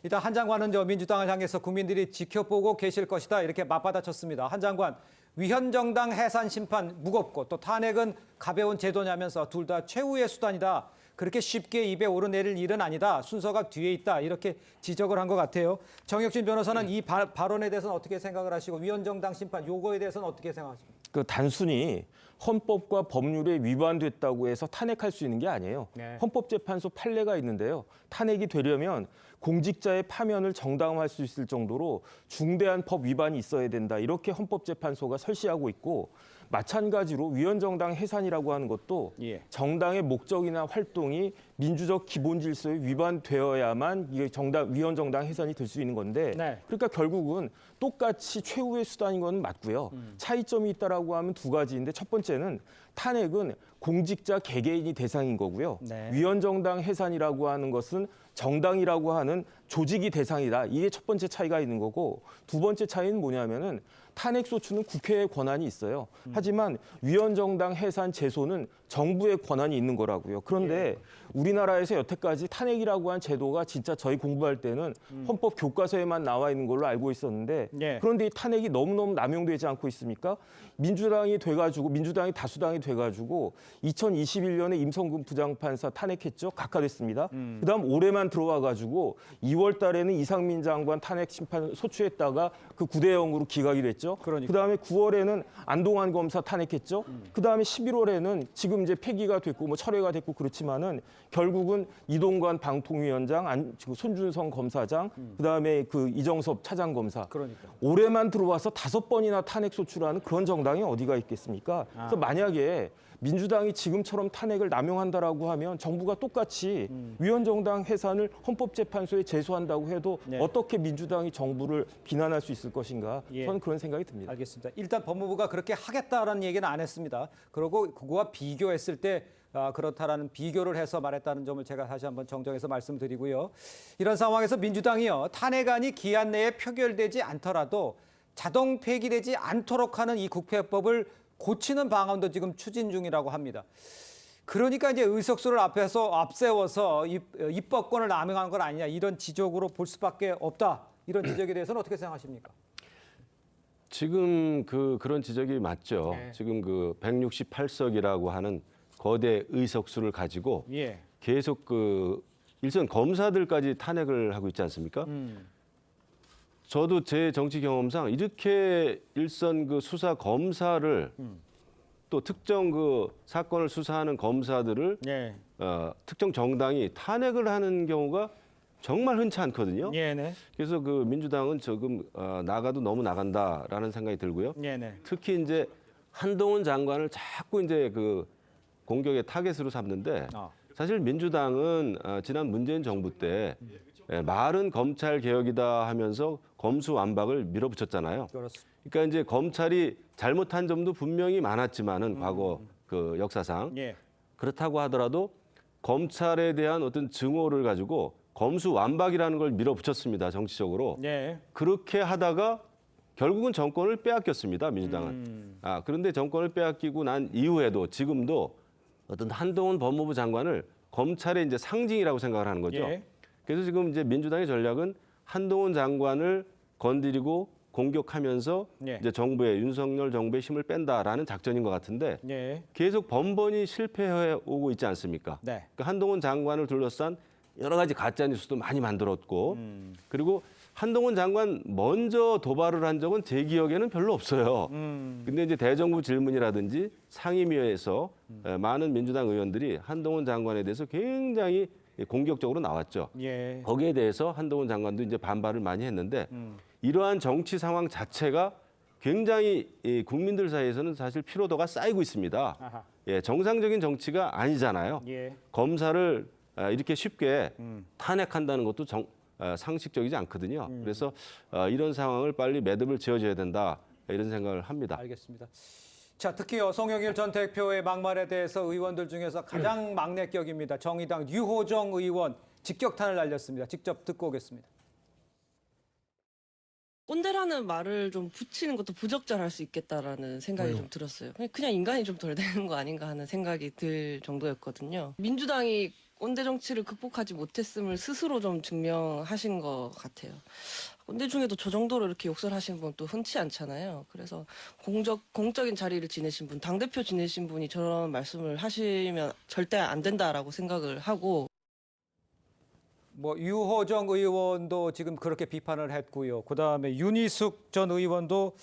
일단 한 장관은 민주당을 향해서 국민들이 지켜보고 계실 것이다 이렇게 맞받아쳤습니다. 한 장관 위헌 정당 해산 심판 무겁고 또 탄핵은 가벼운 제도냐면서 둘 다 최후의 수단이다. 그렇게 쉽게 입에 오르내릴 일은 아니다. 순서가 뒤에 있다. 이렇게 지적을 한 것 같아요. 정혁진 변호사는 이 발언에 대해서는 어떻게 생각을 하시고 위헌 정당 심판 요거에 대해서는 어떻게 생각하십니까? 그 단순히 헌법과 법률에 위반됐다고 해서 탄핵할 수 있는 게 아니에요. 네. 헌법재판소 판례가 있는데요. 탄핵이 되려면 공직자의 파면을 정당화할 수 있을 정도로 중대한 법 위반이 있어야 된다. 이렇게 헌법재판소가 설시하고 있고 마찬가지로 위헌정당 해산이라고 하는 것도 예. 정당의 목적이나 활동이 민주적 기본 질서에 위반되어야만 이게 위헌정당 해산이 될 수 있는 건데 네. 그러니까 결국은 똑같이 최후의 수단인 건 맞고요. 차이점이 있다라고 하면 두 가지인데 첫 번째는 탄핵은 공직자 개개인이 대상인 거고요. 네. 위헌정당 해산이라고 하는 것은 정당이라고 하는 조직이 대상이다. 이게 첫 번째 차이가 있는 거고 두 번째 차이는 뭐냐면은 탄핵소추는 국회의 권한이 있어요. 하지만 위헌정당 해산 제소는 정부의 권한이 있는 거라고요. 그런데 우리나라에서 여태까지 탄핵이라고 한 제도가 진짜 저희 공부할 때는 헌법 교과서에만 나와 있는 걸로 알고 있었는데 예. 그런데 이 탄핵이 너무너무 남용되지 않고 있습니까? 민주당이 다수당이 돼가지고 2021년에 임성근 부장판사 탄핵했죠. 각하됐습니다. 그다음 올해만 들어와가지고 2월 달에는 이상민 장관 탄핵 심판 소추했다가 그 9대 0으로 기각이 됐죠. 그러니까. 그다음에 9월에는 안동환 검사 탄핵했죠. 그다음에 11월에는 지금 이제 폐기가 됐고 뭐 철회가 됐고 그렇지만은 결국은 이동관 방통위원장, 손준성 검사장, 그다음에 그 이정섭 차장검사. 그러니까. 올해만 들어와서 5번이나 탄핵 소추라는 그런 정당이 어디가 있겠습니까? 그래서 만약에 민주당이 지금처럼 탄핵을 남용한다라고 하면 정부가 똑같이 위헌정당 해산을 헌법재판소에 제소한다고 해도 네. 어떻게 민주당이 정부를 비난할 수 있을 것인가? 예. 저는 그런 생각이 듭니다. 알겠습니다. 일단 법무부가 그렇게 하겠다라는 얘기는 안 했습니다. 그리고 그거와 비교했을 때 그렇다라는 비교를 해서 말했다는 점을 제가 다시 한번 정정해서 말씀드리고요. 이런 상황에서 민주당이요. 탄핵안이 기한 내에 표결되지 않더라도 자동 폐기되지 않도록 하는 이 국회법을 고치는 방안도 지금 추진 중이라고 합니다. 그러니까 이제 의석수를 앞세워서 입법권을 남용한 건 아니냐 이런 지적으로 볼 수밖에 없다. 이런 지적에 대해서는 어떻게 생각하십니까? 지금 그런 지적이 맞죠. 네. 지금 168석이라고 하는 거대 의석수를 가지고 예. 계속 일선 검사들까지 탄핵을 하고 있지 않습니까? 저도 제 정치 경험상 이렇게 일선 수사 검사를 또 특정 사건을 수사하는 검사들을 예. 특정 정당이 탄핵을 하는 경우가 정말 흔치 않거든요. 네네. 그래서 민주당은 조금 나가도 너무 나간다라는 생각이 들고요. 네네. 특히 이제 한동훈 장관을 자꾸 이제 공격의 타겟으로 삼는데 사실 민주당은 지난 문재인 정부 때 말은 검찰 개혁이다 하면서 검수완박을 밀어붙였잖아요. 그렇습니다. 그러니까 이제 검찰이 잘못한 점도 분명히 많았지만은 과거 역사상 예. 그렇다고 하더라도 검찰에 대한 어떤 증오를 가지고 검수완박이라는 걸 밀어붙였습니다. 정치적으로. 네. 그렇게 하다가 결국은 정권을 빼앗겼습니다. 민주당은. 그런데 정권을 빼앗기고 난 이후에도 지금도 어떤 한동훈 법무부 장관을 검찰의 이제 상징이라고 생각을 하는 거죠. 예. 그래서 지금 이제 민주당의 전략은 한동훈 장관을 건드리고 공격하면서 예. 이제 윤석열 정부의 힘을 뺀다라는 작전인 것 같은데 예. 계속 번번이 실패해 오고 있지 않습니까? 네. 그러니까 한동훈 장관을 둘러싼 여러 가지 가짜 뉴스도 많이 만들었고 그리고 한동훈 장관 먼저 도발을 한 적은 제 기억에는 별로 없어요. 근데 이제 대정부 질문이라든지 상임위에서 많은 민주당 의원들이 한동훈 장관에 대해서 굉장히 공격적으로 나왔죠. 예. 거기에 대해서 한동훈 장관도 이제 반발을 많이 했는데 이러한 정치 상황 자체가 굉장히 이 국민들 사이에서는 사실 피로도가 쌓이고 있습니다. 아하. 예, 정상적인 정치가 아니잖아요. 예. 검사를 이렇게 쉽게 탄핵한다는 것도 상식적이지 않거든요. 그래서 이런 상황을 빨리 매듭을 지어줘야 된다 이런 생각을 합니다. 알겠습니다. 자, 특히 송영길 전 대표의 막말에 대해서 의원들 중에서 가장 막내격입니다. 정의당 유호정 의원 직격탄을 날렸습니다. 직접 듣고 오겠습니다. 꼰대라는 말을 좀 붙이는 것도 부적절할 수 있겠다라는 생각이 좀 들었어요. 그냥 인간이 좀 덜 되는 거 아닌가 하는 생각이 들 정도였거든요. 민주당이 꼰대 정치를 극복하지 못했음을 스스로 좀 증명하신 것 같아요. 꼰대 중에도 저 정도로 이렇게 욕설하시는 분 또 흔치 않잖아요. 그래서 공적인 자리를 지내신 분, 당대표 지내신 분이 저런 말씀을 하시면 절대 안 된다라고 생각을 하고. 뭐 유호정 의원도 지금 그렇게 비판을 했고요. 그다음에 윤희숙 전 의원도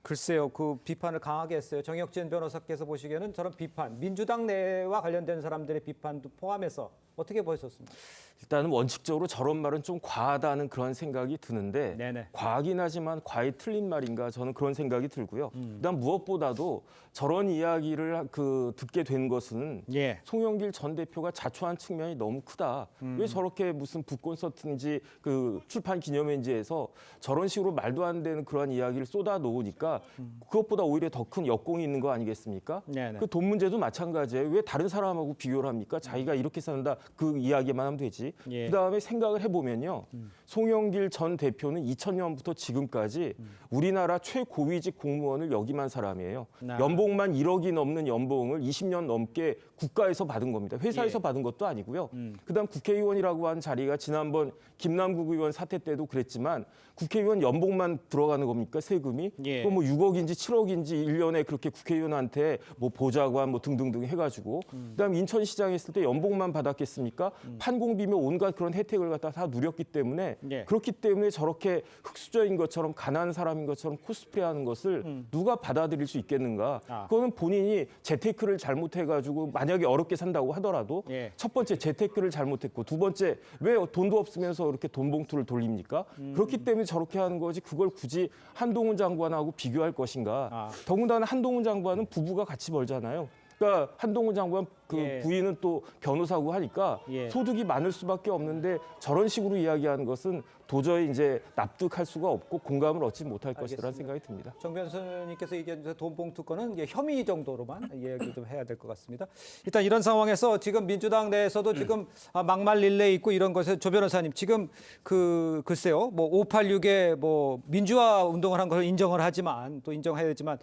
글쎄요, 그 비판을 강하게 했어요. 정혁진 변호사께서 보시기에는 저런 비판, 민주당 내와 관련된 사람들의 비판도 포함해서 어떻게 보셨습니까? 일단은 원칙적으로 저런 말은 좀 과하다는 그런 생각이 드는데 네네. 과하긴 하지만 과히 틀린 말인가 저는 그런 생각이 들고요. 일단 무엇보다도 저런 이야기를 듣게 된 것은 예. 송영길 전 대표가 자초한 측면이 너무 크다. 왜 저렇게 무슨 북콘서트인지 그 출판 기념회지에서 저런 식으로 말도 안 되는 그런 이야기를 쏟아 놓으니까 그것보다 오히려 더 큰 역공이 있는 거 아니겠습니까? 네네. 그 돈 문제도 마찬가지예요. 왜 다른 사람하고 비교를 합니까? 자기가 이렇게 산다 그 이야기만 하면 되지. 예. 그다음에 생각을 해보면요. 송영길 전 대표는 2000년부터 지금까지 우리나라 최고위직 공무원을 역임한 사람이에요. 연봉만 1억이 넘는 연봉을 20년 넘게 국가에서 받은 겁니다. 회사에서 예. 받은 것도 아니고요. 그다음 국회의원이라고 하는 자리가 지난번 김남국 의원 사태 때도 그랬지만 국회의원 연봉만 들어가는 겁니까? 세금이? 예. 뭐 6억인지 7억인지 1년에 그렇게 국회의원한테 뭐 보좌관 뭐 등등등 해가지고 그다음 인천시장 했을 때 연봉만 받았겠습니까? 판공비며 온갖 그런 혜택을 갖다 다 누렸기 때문에 예. 그렇기 때문에 저렇게 흑수저인 것처럼 가난한 사람인 것처럼 코스프레하는 것을 누가 받아들일 수 있겠는가? 그거는 본인이 재테크를 잘못해가지고 만약에 어렵게 산다고 하더라도 예. 첫 번째 재테크를 잘못했고 두 번째 왜 돈도 없으면서 이렇게 돈 봉투를 돌립니까? 그렇기 때문에 저렇게 하는 거지 그걸 굳이 한동훈 장관하고 비교할 것인가? 더군다나 한동훈 장관은 부부가 같이 벌잖아요. 그러니까 한동훈 장관 그 예. 부인은 또 변호사고 하니까 예. 소득이 많을 수밖에 없는데 저런 식으로 이야기하는 것은 도저히 이제 납득할 수가 없고 공감을 얻지 못할 것이라는 생각이 듭니다. 정 변호사님께서 얘기한 돈 봉투 건은 이게 혐의 정도로만 이야기 좀 해야 될 것 같습니다. 일단 이런 상황에서 지금 민주당 내에서도 지금 막말 릴레이 있고 이런 것에 조 변호사님 지금 글쎄요 뭐 586에 뭐 민주화 운동을 한 걸 인정을 하지만 또 인정해야 되지만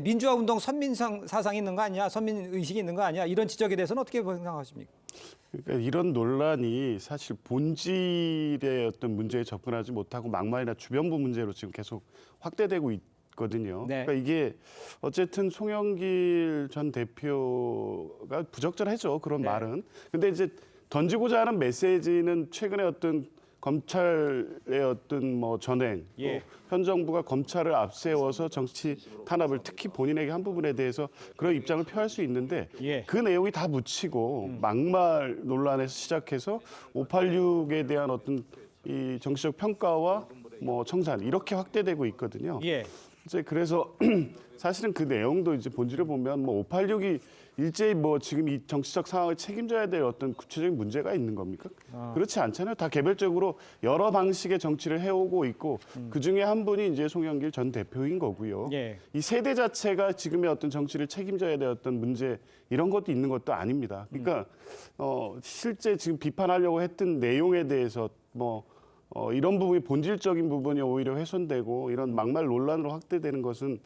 민주화 운동 선민 사상이 있는 거 아니야? 선민 의식이 있는 거 아니야? 이런 지적에 대해서는 어떻게 생각하십니까? 그러니까 이런 논란이 사실 본질의 어떤 문제에 접근하지 못하고 막말이나 주변부 문제로 지금 계속 확대되고 있거든요. 네. 그러니까 이게 어쨌든 송영길 전 대표가 부적절하죠. 그런 네. 말은. 근데 이제 던지고자 하는 메시지는 최근에 어떤 검찰의 어떤 뭐 전행, 예. 또 현 정부가 검찰을 앞세워서 정치 탄압을 특히 본인에게 한 부분에 대해서 그런 입장을 표할 수 있는데 예. 그 내용이 다 묻히고 막말 논란에서 시작해서 586에 대한 어떤 이 정치적 평가와 뭐 청산 이렇게 확대되고 있거든요. 예. 이제 그래서 사실은 그 내용도 이제 본질을 보면 뭐 586이 일제히 뭐 지금 이 정치적 상황을 책임져야 될 어떤 구체적인 문제가 있는 겁니까? 그렇지 않잖아요. 다 개별적으로 여러 방식의 정치를 해오고 있고 그 중에 한 분이 이제 송영길 전 대표인 거고요. 예. 이 세대 자체가 지금의 어떤 정치를 책임져야 될 어떤 문제 이런 것도 있는 것도 아닙니다. 그러니까 실제 지금 비판하려고 했던 내용에 대해서 뭐 이런 부분이 본질적인 부분이 오히려 훼손되고 이런 막말 논란으로 확대되는 것은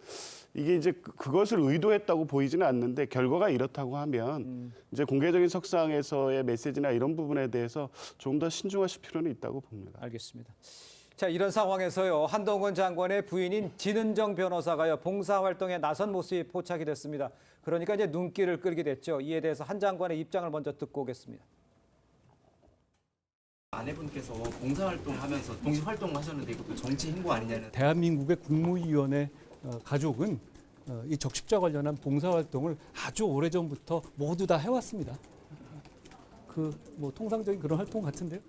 이게 이제 그것을 의도했다고 보이지는 않는데 결과가 이렇다고 하면 이제 공개적인 석상에서의 메시지나 이런 부분에 대해서 조금 더 신중하실 필요는 있다고 봅니다. 알겠습니다. 자, 이런 상황에서요. 한동훈 장관의 부인인 진은정 변호사가요. 봉사활동에 나선 모습이 포착이 됐습니다. 그러니까 이제 눈길을 끌게 됐죠. 이에 대해서 한 장관의 입장을 먼저 듣고 오겠습니다. 아내분께서 봉사활동하면서 동시 활동하셨는데 이것도 정치 행보 아니냐는. 대한민국의 국무위원의 가족은 이 적십자 관련한 봉사활동을 아주 오래전부터 모두 다 해왔습니다. 뭐 통상적인 그런 활동 같은데요.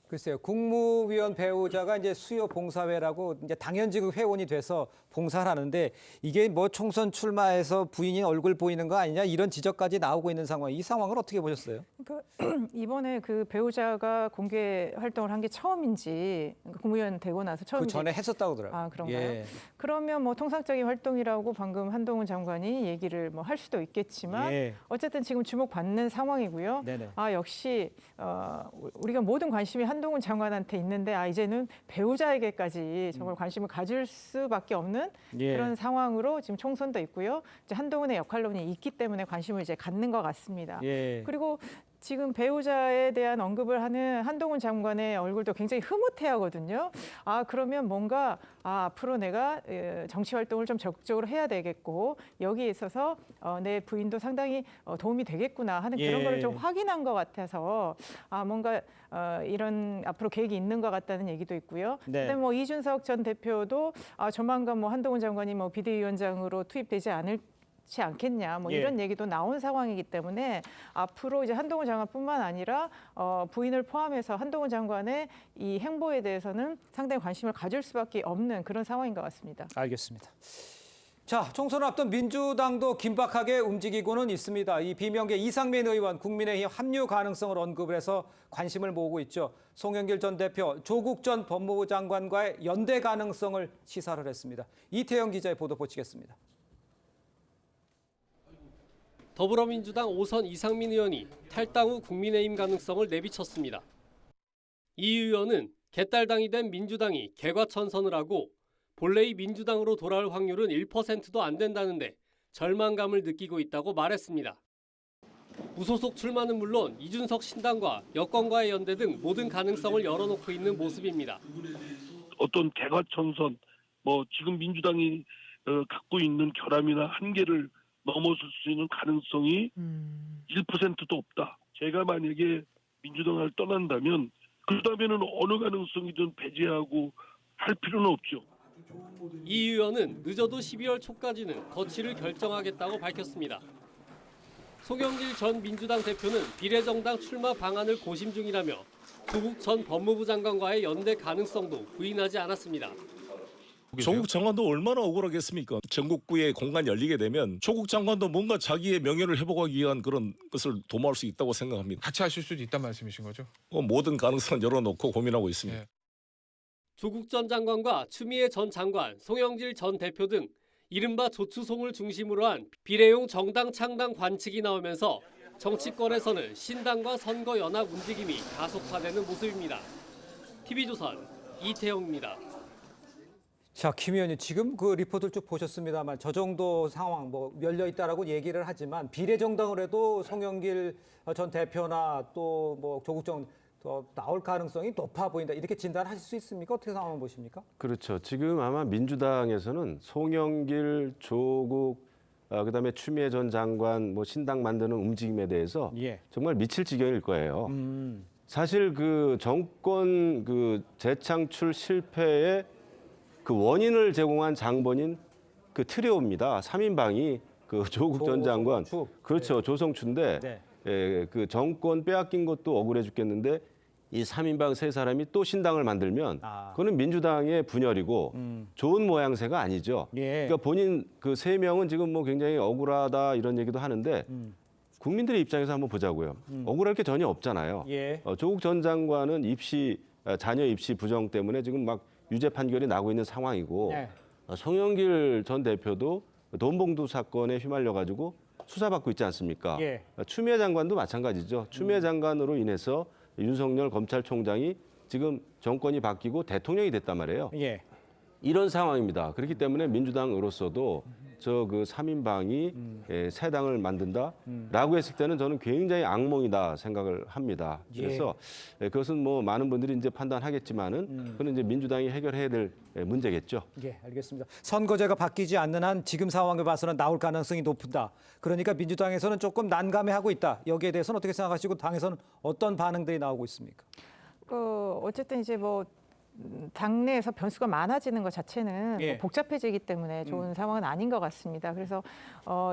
글쎄요, 국무위원 배우자가 이제 수요 봉사회라고 이제 당연지급 회원이 돼서 봉사를 하는데 이게 뭐 총선 출마해서 부인이 얼굴 보이는 거 아니냐 이런 지적까지 나오고 있는 상황. 이 상황을 어떻게 보셨어요? 그러니까 이번에 그 배우자가 공개 활동을 한 게 처음인지 국무위원 되고 나서 그 처음인지. 전에 했었다고 그러더라고요. 아, 그런가요? 예. 그러면 뭐 통상적인 활동이라고 방금 한동훈 장관이 얘기를 뭐 할 수도 있겠지만 예. 어쨌든 지금 주목받는 상황이고요. 네네. 아, 역시 우리가 모든 관심이 한동훈 장관한테 있는데 이제는 배우자에게까지 정말 관심을 가질 수밖에 없는 예. 그런 상황으로 지금 총선도 있고요. 이제 한동훈의 역할론이 있기 때문에 관심을 이제 갖는 것 같습니다. 예. 그리고 지금 배우자에 대한 언급을 하는 한동훈 장관의 얼굴도 굉장히 흐뭇해하거든요. 그러면 뭔가 앞으로 내가 정치 활동을 좀 적극적으로 해야 되겠고 여기에 있어서 내 부인도 상당히 도움이 되겠구나 하는 그런 예. 거를 좀 확인한 것 같아서 뭔가 이런 앞으로 계획이 있는 것 같다는 얘기도 있고요. 네. 그다음에 뭐 이준석 전 대표도 조만간 뭐 한동훈 장관이 뭐 비대위원장으로 투입되지 않겠냐 뭐 예. 이런 얘기도 나온 상황이기 때문에 앞으로 이제 한동훈 장관뿐만 아니라 부인을 포함해서 한동훈 장관의 이 행보에 대해서는 상당히 관심을 가질 수밖에 없는 그런 상황인 것 같습니다. 알겠습니다. 자, 총선을 앞둔 민주당도 긴박하게 움직이고는 있습니다. 이 비명계 이상민 의원 국민의힘 합류 가능성을 언급을 해서 관심을 모으고 있죠. 송영길 전 대표, 조국 전 법무부 장관과의 연대 가능성을 시사를 했습니다. 이태영 기자의 보도 보시겠습니다. 더불어민주당 5선 이상민 의원이 탈당 후 국민의힘 가능성을 내비쳤습니다. 이 의원은 개딸당이 된 민주당이 개과천선을 하고 본래의 민주당으로 돌아올 확률은 1%도 안 된다는데 절망감을 느끼고 있다고 말했습니다. 무소속 출마는 물론 이준석 신당과 여권과의 연대 등 모든 가능성을 열어놓고 있는 모습입니다. 어떤 개과천선, 지금 민주당이 갖고 있는 결함이나 한계를 넘어설 수 있는 가능성이 1%도 없다. 제가 만약에 민주당을 떠난다면 그다음에는 어느 가능성이든 배제하고 할 필요는 없죠. 이 의원은 늦어도 12월 초까지는 거취를 결정하겠다고 밝혔습니다. 송영길 전 민주당 대표는 비례정당 출마 방안을 고심 중이라며 조국 전 법무부 장관과의 연대 가능성도 부인하지 않았습니다. 조국 장관도 얼마나 억울하겠습니까? 전국구에 공간이 열리게 되면 조국 장관도 뭔가 자기의 명예를 회복하기 위한 그런 것을 도모할 수 있다고 생각합니다. 같이 하실 수도 있다는 말씀이신 거죠? 모든 가능성을 열어놓고 고민하고 있습니다. 조국 전 장관과 추미애 전 장관, 송영길 전 대표 등 이른바 조추송을 중심으로 한 비례용 정당 창당 관측이 나오면서 정치권에서는 신당과 선거연합 움직임이 가속화되는 모습입니다. TV조선 이태영입니다. 자, 김 의원님 지금 그 리포트를 쭉 보셨습니다만 저 정도 상황 열려 있다라고 얘기를 하지만 비례정당을 해도 송영길 전 대표나 또 조국 전 나올 가능성이 높아 보인다 이렇게 진단하실 수 있습니까? 어떻게 상황을 보십니까? 그렇죠. 지금 아마 민주당에서는 송영길, 조국, 그다음에 추미애 전 장관 신당 만드는 움직임에 대해서 정말 미칠 지경일 거예요. 사실 그 정권 재창출 실패의 그 원인을 제공한 장본인 그 트리오입니다. 3인방이 그 조국 전 장관, 그렇죠. 조성추인데 그 정권 빼앗긴 것도 억울해 죽겠는데 이 3인방 세 사람이 또 신당을 만들면 그거는 민주당의 분열이고 좋은 모양새가 아니죠. 그러니까 본인 그 세 명은 지금 굉장히 억울하다 이런 얘기도 하는데 국민들의 입장에서 한번 보자고요. 억울할 게 전혀 없잖아요. 조국 전 장관은 자녀 입시 부정 때문에 지금 막 유죄 판결이 나고 있는 상황이고 송영길 전 대표도 돈봉투 사건에 휘말려가지고 수사받고 있지 않습니까? 추미애 장관도 마찬가지죠. 추미애 장관으로 인해서 윤석열 검찰총장이 지금 정권이 바뀌고 대통령이 됐단 말이에요. 이런 상황입니다. 그렇기 때문에 민주당으로서도 그 3인방이 새 당을 만든다라고 했을 때는 저는 굉장히 악몽이다 생각을 합니다. 그래서 그것은 많은 분들이 이제 판단하겠지만은 그건 이제 민주당이 해결해야 될 문제겠죠. 알겠습니다. 선거제가 바뀌지 않는 한 지금 상황을 봐서는 나올 가능성이 높다. 그러니까 민주당에서는 조금 난감해하고 있다. 여기에 대해서는 어떻게 생각하시고 당에서는 어떤 반응들이 나오고 있습니까? 어쨌든 이제 당내에서 변수가 많아지는 것 자체는 예. 복잡해지기 때문에 좋은 상황은 아닌 것 같습니다. 그래서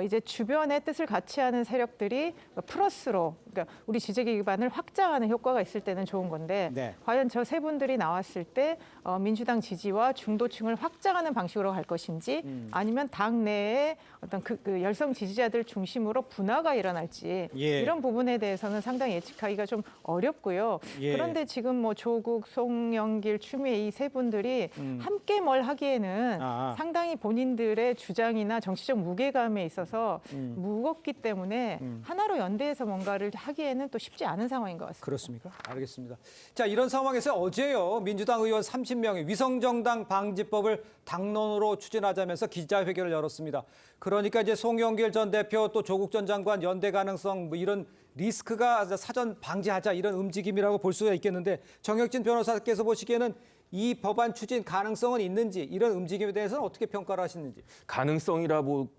이제 주변의 뜻을 같이 하는 세력들이 플러스로, 그러니까 우리 지지계 기반을 확장하는 효과가 있을 때는 좋은 건데 네. 과연 저 세 분들이 나왔을 때 민주당 지지와 중도층을 확장하는 방식으로 갈 것인지 아니면 당 내에 어떤 그 열성 지지자들 중심으로 분화가 일어날지 예. 이런 부분에 대해서는 상당히 예측하기가 좀 어렵고요. 예. 그런데 지금 뭐 조국, 송영길, 추미애 이 세 분들이 함께 뭘 하기에는 상당히 본인들의 주장이나 정치적 무게감에 있어서 무겁기 때문에 하나로 연대해서 뭔가를 하기에는 또 쉽지 않은 상황인 것 같습니다. 그렇습니까? 알겠습니다. 자, 이런 상황에서 어제요. 민주당 의원 30명이 위성정당 방지법을 당론으로 추진하자면서 기자회견을 열었습니다. 그러니까 이제 송영길 전 대표 또 조국 전 장관 연대 가능성 뭐 이런 리스크가 사전 방지하자 이런 움직임이라고 볼 수가 있겠는데 정혁진 변호사께서 보시기에는 이 법안 추진 가능성은 있는지 이런 움직임에 대해서는 어떻게 평가를 하시는지.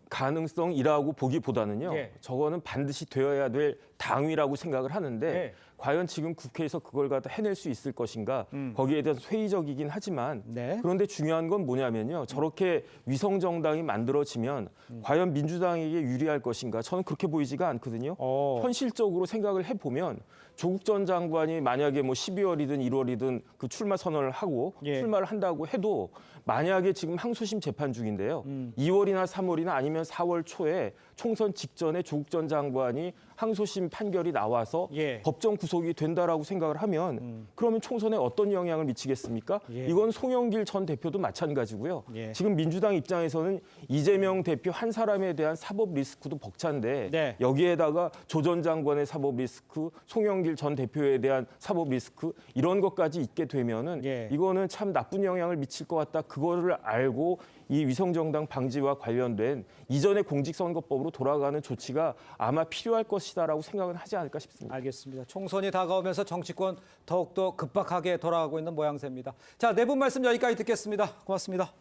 가능성이라고 보기보다는요. 예. 저거는 반드시 되어야 될 당위라고 생각을 하는데 예. 과연 지금 국회에서 그걸 갖다 해낼 수 있을 것인가 거기에 대해서 회의적이긴 하지만 그런데 중요한 건 뭐냐면요. 저렇게 위성정당이 만들어지면 과연 민주당에게 유리할 것인가 저는 그렇게 보이지가 않거든요. 현실적으로 생각을 해보면 조국 전 장관이 만약에 뭐 12월이든 1월이든 그 출마 선언을 하고 출마를 한다고 해도 만약에 지금 항소심 재판 중인데요. 2월이나 3월이나 아니면 4월 초에 총선 직전에 조국 전 장관이 항소심 판결이 나와서 법정 구속이 된다라고 생각을 하면 그러면 총선에 어떤 영향을 미치겠습니까? 이건 송영길 전 대표도 마찬가지고요. 지금 민주당 입장에서는 이재명 대표 한 사람에 대한 사법 리스크도 벅찬데 여기에다가 조 전 장관의 사법 리스크, 송영길 전 대표에 대한 사법 리스크 이런 것까지 있게 되면은 이거는 참 나쁜 영향을 미칠 것 같다. 그거를 알고 이 위성정당 방지와 관련된 이전의 공직선거법으로 돌아가는 조치가 아마 필요할 것이다라고 생각은 하지 않을까 싶습니다. 알겠습니다. 총선이 다가오면서 정치권 더욱더 급박하게 돌아가고 있는 모양새입니다. 자, 네 분 말씀 여기까지 듣겠습니다. 고맙습니다.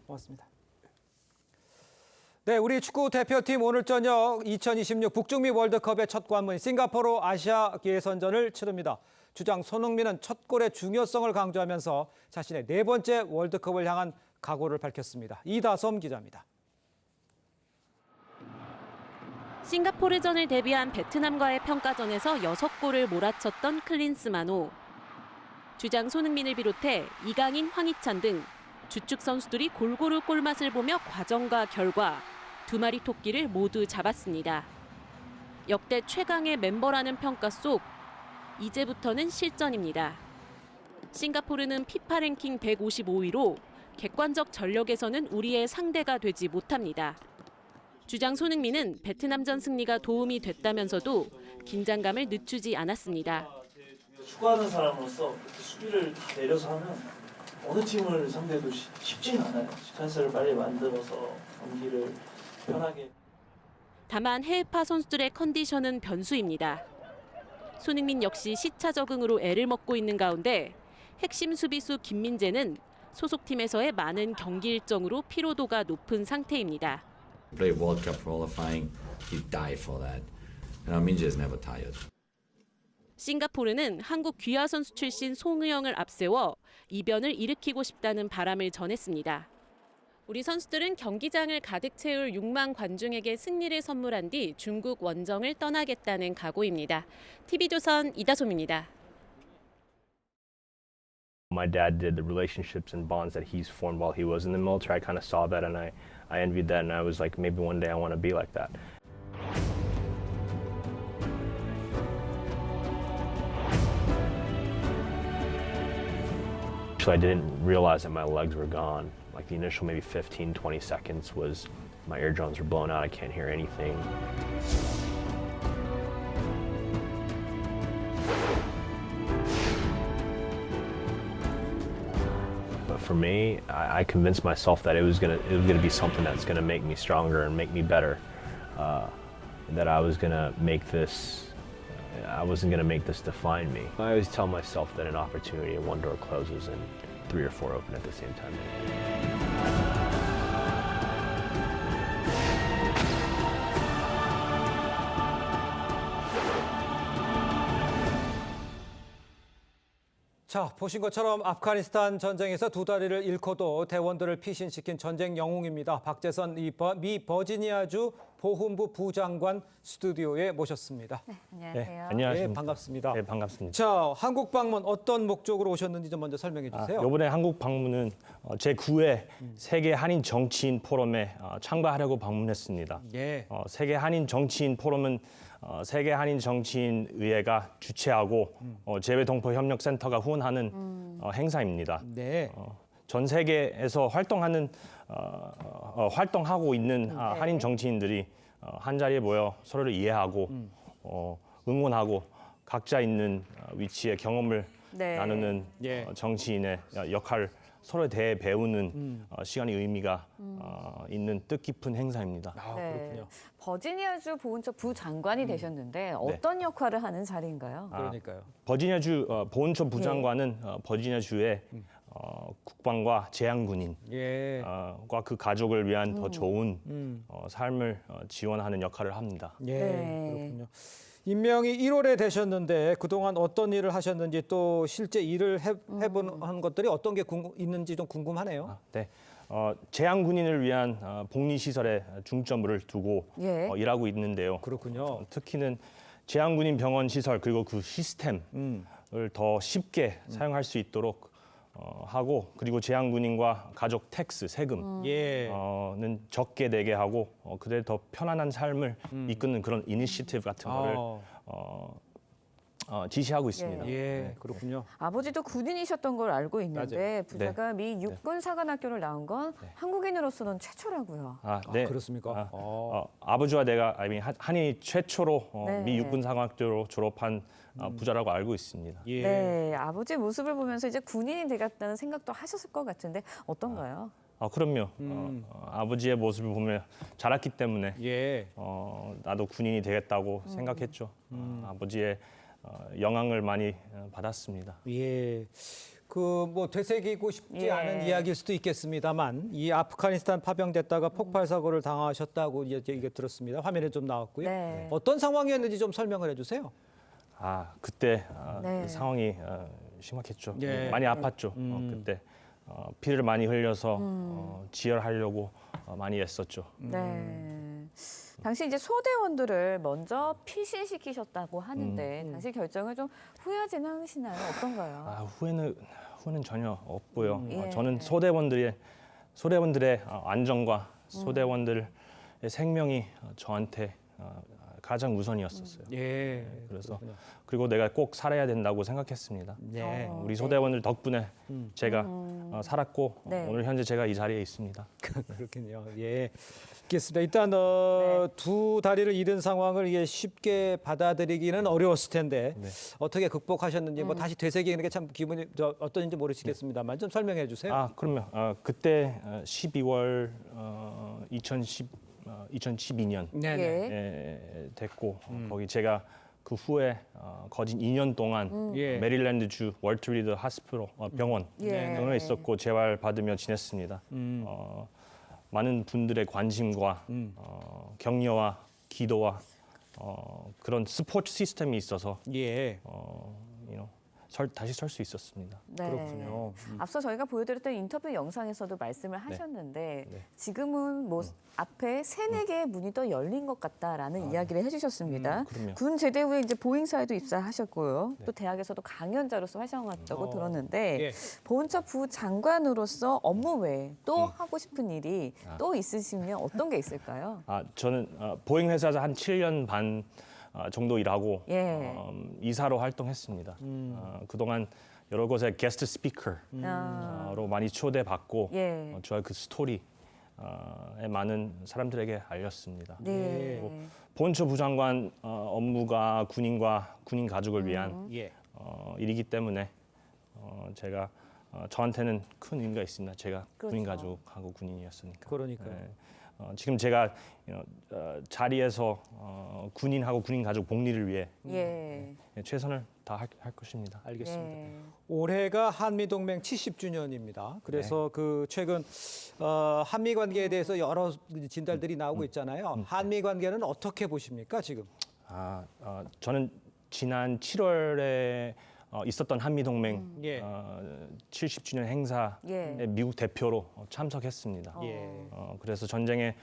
고맙습니다. 네, 우리 축구 대표팀 오늘 저녁 2026 북중미 월드컵의 첫 관문 싱가포르 아시아 예선전을 치릅니다. 주장 손흥민은 첫 골의 중요성을 강조하면서 자신의 네 번째 월드컵을 향한 각오를 밝혔습니다. 이다솜 기자입니다. 싱가포르전을 대비한 베트남과의 평가전에서 6골을 몰아쳤던 클린스만호. 주장 손흥민을 비롯해 이강인, 황희찬 등 주축 선수들이 골고루 골맛을 보며 과정과 결과 두 마리 토끼를 모두 잡았습니다. 역대 최강의 멤버라는 평가 속 이제부터는 실전입니다. 싱가포르는 피파 랭킹 155위로 객관적 전력에서는 우리의 상대가 되지 못합니다. 주장 손흥민은 베트남전 승리가 도움이 됐다면서도 긴장감을 늦추지 않았습니다. 축구하는 사람으로서 그렇게 수비를 다 내려서 하면 어느 팀을 상대도 쉽지는 않아요. 시퀀스를 빨리 만들어서 경기를 편하게. 다만 해외파 선수들의 컨디션은 변수입니다. 손흥민 역시 시차 적응으로 애를 먹고 있는 가운데 핵심 수비수 김민재는 소속팀에서의 많은 경기 일정으로 피로도가 높은 상태입니다. Play World Cup qualifying, he died for that. And Minje is never tired. 싱가포르는 한국 귀화 선수 출신 송의영을 앞세워 이변을 일으키고 싶다는 바람을 전했습니다. 우리 선수들은 경기장을 가득 채울 6만 관중에게 승리를 선물한 뒤 중국 원정을 떠나겠다는 각오입니다. TV조선 이다솜입니다. My dad did the relationships and bonds that he's formed while he was in the military. I kind of saw that and I envied that and I was like, maybe one day I want to be like that. Actually, I didn't realize that my legs were gone. Like the initial maybe 15, 20 seconds was my eardrums were blown out. I can't hear anything. But for me, I convinced myself that it was gonna be something that's gonna make me stronger and make me better. That I was gonna make this. I wasn't gonna make this define me. I always tell myself that an opportunity and one door closes and 3 or 4 open at the same time. 자, 보신 것처럼 아프가니스탄 전쟁에서 두 다리를 잃고도 대원들을 피신시킨 전쟁 영웅입니다. 박재선 미 버지니아주 보훈부 부장관 스튜디오에 모셨습니다. 네, 안녕하세요. 네, 안녕하십니까. 네, 반갑습니다. 네, 반갑습니다. 자, 한국 방문 어떤 목적으로 오셨는지 좀 먼저 설명해 주세요. 이번에 한국 방문은 제9회 세계 한인 정치인 포럼에 참가하려고 방문했습니다. 예. 세계 한인 정치인 포럼은 세계 한인 정치인 의회가 주최하고 재외동포협력센터가 후원하는 행사입니다. 네. 전 세계에서 활동하고 있는 한인 정치인들이 한 자리에 모여 서로를 이해하고 응원하고 각자 있는 위치의 경험을 네. 나누는 예. 정치인의 역할 서로에 대해 배우는 시간이 의미가 있는 뜻깊은 행사입니다. 네. 버지니아주 보훈처 부장관이 되셨는데 어떤 역할을 하는 자리인가요? 그러니까요. 버지니아주 보훈처 부장관은 버지니아주의 국방과 제향군인과 예. 그 가족을 위한 더 좋은 삶을 지원하는 역할을 합니다. 예. 네. 그렇군요. 임명이 1월에 되셨는데 그동안 어떤 일을 하셨는지 또 실제 일을 해본 것들이 어떤 게 있는지 좀 궁금하네요. 네. 제향군인을 위한 복리시설에 중점을 두고 예. 일하고 있는데요. 그렇군요. 특히는 제향군인 병원 시설 그리고 그 시스템을 더 쉽게 사용할 수 있도록 하고 그리고 제향군인과 가족 텍스 세금은 적게 내게 하고 그들 더 편안한 삶을 이끄는 그런 이니시티브 같은 거를 지시하고 있습니다. 예, 그렇군요. 아버지도 군인이셨던 걸 알고 있는데 맞아요. 부자가 미 육군 사관학교를 나온 건 한국인으로서는 최초라고요. 네. 그렇습니까? 아버지와 내가 한이 최초로 네. 미 육군사관학교로 졸업한 부자라고 알고 있습니다. 예. 네, 아버지 모습을 보면서 이제 군인이 되겠다는 생각도 하셨을 것 같은데 어떤가요? 그럼요. 아버지의 모습을 보며 자랐기 때문에 나도 군인이 되겠다고 생각했죠. 아버지의 영향을 많이 받았습니다. 예. 뭐 되새기고 싶지 않은 이야기일 수도 있겠습니다만 이 아프가니스탄 파병됐다가 폭발 사고를 당하셨다고 얘기 들었습니다. 화면에 좀 나왔고요. 네. 어떤 상황이었는지 좀 설명을 해주세요. 그때 네. 그 상황이 심각했죠. 예. 많이 아팠죠. 그때 피를 많이 흘려서 지혈하려고 많이 애썼죠. 네. 당시 이제 소대원들을 먼저 피신시키셨다고 하는데 당시 결정을 좀 후회하지는 않으시나요? 어떤가요? 후회는 전혀 없고요. 예. 저는 소대원들의 안전과 소대원들의 생명이 저한테 가장 우선이었었어요. 예. 그래서 그리고 내가 꼭 살아야 된다고 생각했습니다. 네. 우리 소대원들 덕분에 제가 살았고 오늘 현재 제가 이 자리에 있습니다. 그렇군요. 예. 알겠습니다. 일단 두 다리를 잃은 상황을 이게 쉽게 받아들이기는 어려웠을 텐데 어떻게 극복하셨는지 뭐 다시 되새기는 게 참 기분이 어떤지 모르시겠습니다만 좀 설명해 주세요. 그럼요. 그때 12월 2012년 됐고 거기 제가 그 후에 거진 2년 동안 메릴랜드주 월트 리드 하스피털 병원에 있었고 재활 받으며 지냈습니다. 많은 분들의 관심과 격려와 기도와 그런 스포츠 시스템이 있어서 다시 설 수 있었습니다. 네. 그렇군요. 앞서 저희가 보여드렸던 인터뷰 영상에서도 말씀을 하셨는데 지금은 뭐 앞에 3-4개의 문이 더 열린 것 같다라는 이야기를 해주셨습니다. 군 제대 후에 이제 보잉사에도 입사하셨고요. 또 대학에서도 강연자로서 활동했다고 들었는데 보훈처 부장관으로서 업무 외에 또 하고 싶은 일이 또 있으시면 어떤 게 있을까요? 저는 보잉 회사에서 한 7년 반 정도 일하고 이사로 활동했습니다. 그동안 여러 곳에 게스트 스피커로 많이 초대받고 저의 그 스토리에 많은 사람들에게 알렸습니다. 그리고 보훈처 부장관 업무가 군인과 군인 가족을 위한 일이기 때문에 제가 저한테는 큰 의미가 있습니다. 제가 군인 가족하고 군인이었으니까. 그러니까요. 지금 제가 자리에서 군인하고 군인 가족 복리를 위해 최선을 다할 것입니다. 알겠습니다. 올해가 한미동맹 70주년입니다. 그래서 그 최근 한미 관계에 대해서 여러 진달들이 나오고 있잖아요. 한미 관계는 어떻게 보십니까 지금? 저는 지난 7월에 있었던 한미 동맹 예. 70주년 행사에 예. 미국 대표로 참석했습니다. 그래서 전쟁에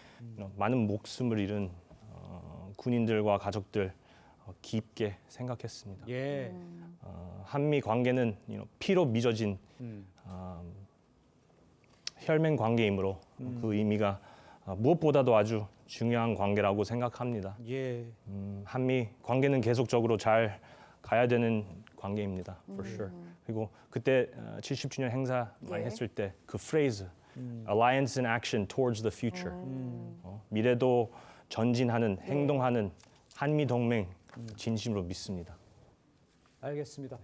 많은 목숨을 잃은 군인들과 가족들 깊게 생각했습니다. 예. 한미 관계는 피로 빚어진 혈맹 관계이므로 그 의미가 무엇보다도 아주 중요한 관계라고 생각합니다. 예. 한미 관계는 계속적으로 잘 가야 되는 관계입니다. For sure. 그리고 그때 70주년 행사 많이 예. 했을 때 그 프레이즈 Alliance in action towards the future. 미래도 전진하는 행동하는 한미 동맹 진심으로 믿습니다. 알겠습니다.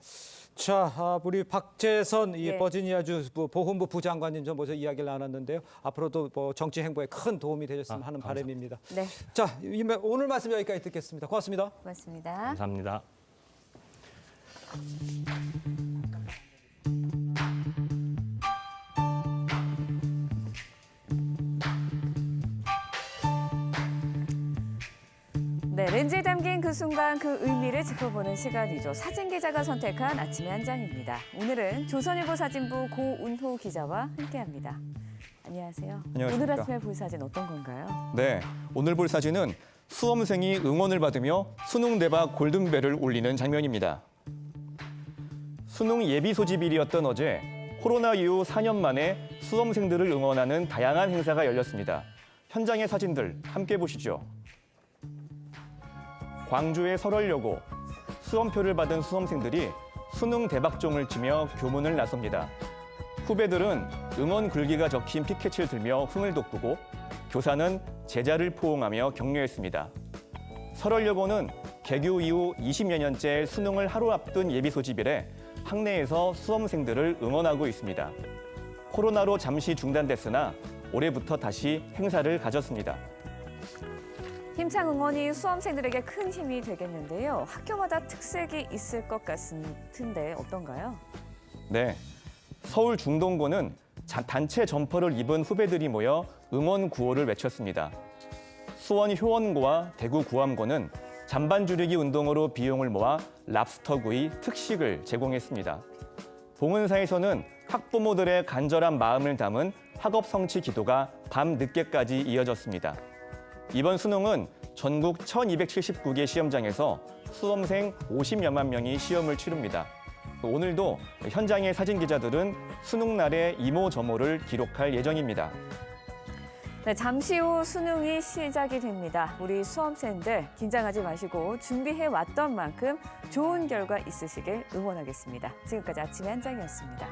자, 우리 박재선 이 예. 버지니아주 보훈부 부장관님 좀 모셔 이야기를 나눴는데요. 앞으로도 뭐 정치 행보에 큰 도움이 되셨으면 하는 바람입니다. 네. 자, 오늘 말씀 여기까지 듣겠습니다. 고맙습니다. 고맙습니다. 감사합니다. 네, 렌즈에 담긴 그 순간 그 의미를 짚어보는 시간이죠. 사진 기자가 선택한 아침의 한 장입니다. 오늘은 조선일보 사진부 고운호 기자와 함께합니다. 안녕하세요. 안녕하십니까. 오늘 아침에 볼 사진 어떤 건가요? 네, 오늘 볼 사진은 수험생이 응원을 받으며 수능 대박 골든벨을 울리는 장면입니다. 수능 예비 소집일이었던 어제 코로나 이후 4년 만에 수험생들을 응원하는 다양한 행사가 열렸습니다. 현장의 사진들 함께 보시죠. 광주의 설월여고, 수험표를 받은 수험생들이 수능 대박종을 치며 교문을 나섭니다. 후배들은 응원 글귀가 적힌 피켓을 들며 흥을 돋구고 교사는 제자를 포옹하며 격려했습니다. 설월여고는 개교 이후 20여 년째 수능을 하루 앞둔 예비 소집일에 학내에서 수험생들을 응원하고 있습니다. 코로나로 잠시 중단됐으나 올해부터 다시 행사를 가졌습니다. 힘찬 응원이 수험생들에게 큰 힘이 되겠는데요. 학교마다 특색이 있을 것 같은데 어떤가요? 네, 서울 중동고는 단체 점퍼를 입은 후배들이 모여 응원 구호를 외쳤습니다. 수원 효원고와 대구 구암고는 잔반 줄이기 운동으로 비용을 모아 랍스터구이 특식을 제공했습니다. 봉은사에서는 학부모들의 간절한 마음을 담은 학업 성취 기도가 밤 늦게까지 이어졌습니다. 이번 수능은 전국 1279개 시험장에서 수험생 50여만 명이 시험을 치릅니다. 오늘도 현장의 사진 기자들은 수능 날의 이모저모를 기록할 예정입니다. 네, 잠시 후 수능이 시작이 됩니다. 우리 수험생들 긴장하지 마시고 준비해 왔던 만큼 좋은 결과 있으시길 응원하겠습니다. 지금까지 아침의 한 장이었습니다.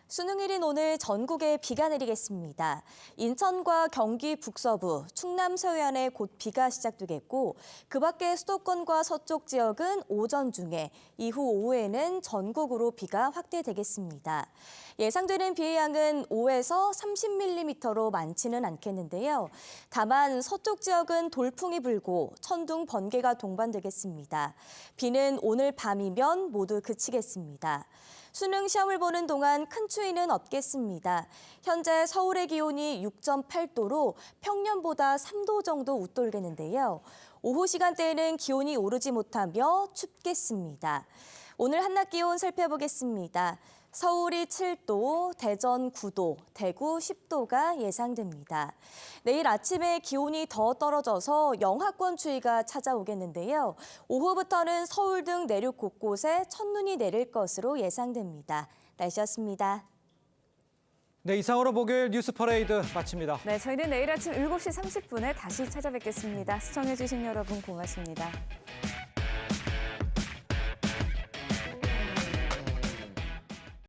수능일인 오늘 전국에 비가 내리겠습니다. 인천과 경기 북서부, 충남 서해안에 곧 비가 시작되겠고 그 밖에 수도권과 서쪽 지역은 오전 중에 이후 오후에는 전국으로 비가 확대되겠습니다. 예상되는 비의 양은 5에서 30mm로 많지는 않겠는데요. 다만 서쪽 지역은 돌풍이 불고 천둥, 번개가 동반되겠습니다. 비는 오늘 밤이면 모두 그치겠습니다. 수능 시험을 보는 동안 큰 추위는 없겠습니다. 현재 서울의 기온이 6.8도로 평년보다 3도 정도 웃돌겠는데요. 오후 시간대에는 기온이 오르지 못하며 춥겠습니다. 오늘 한낮 기온 살펴보겠습니다. 서울이 7도, 대전 9도, 대구 10도가 예상됩니다. 내일 아침에 기온이 더 떨어져서 영하권 추위가 찾아오겠는데요. 오후부터는 서울 등 내륙 곳곳에 첫눈이 내릴 것으로 예상됩니다. 날씨였습니다. 네, 이상으로 목요일 뉴스 퍼레이드 마칩니다. 네, 저희는 내일 아침 7시 30분에 다시 찾아뵙겠습니다. 시청해주신 여러분 고맙습니다.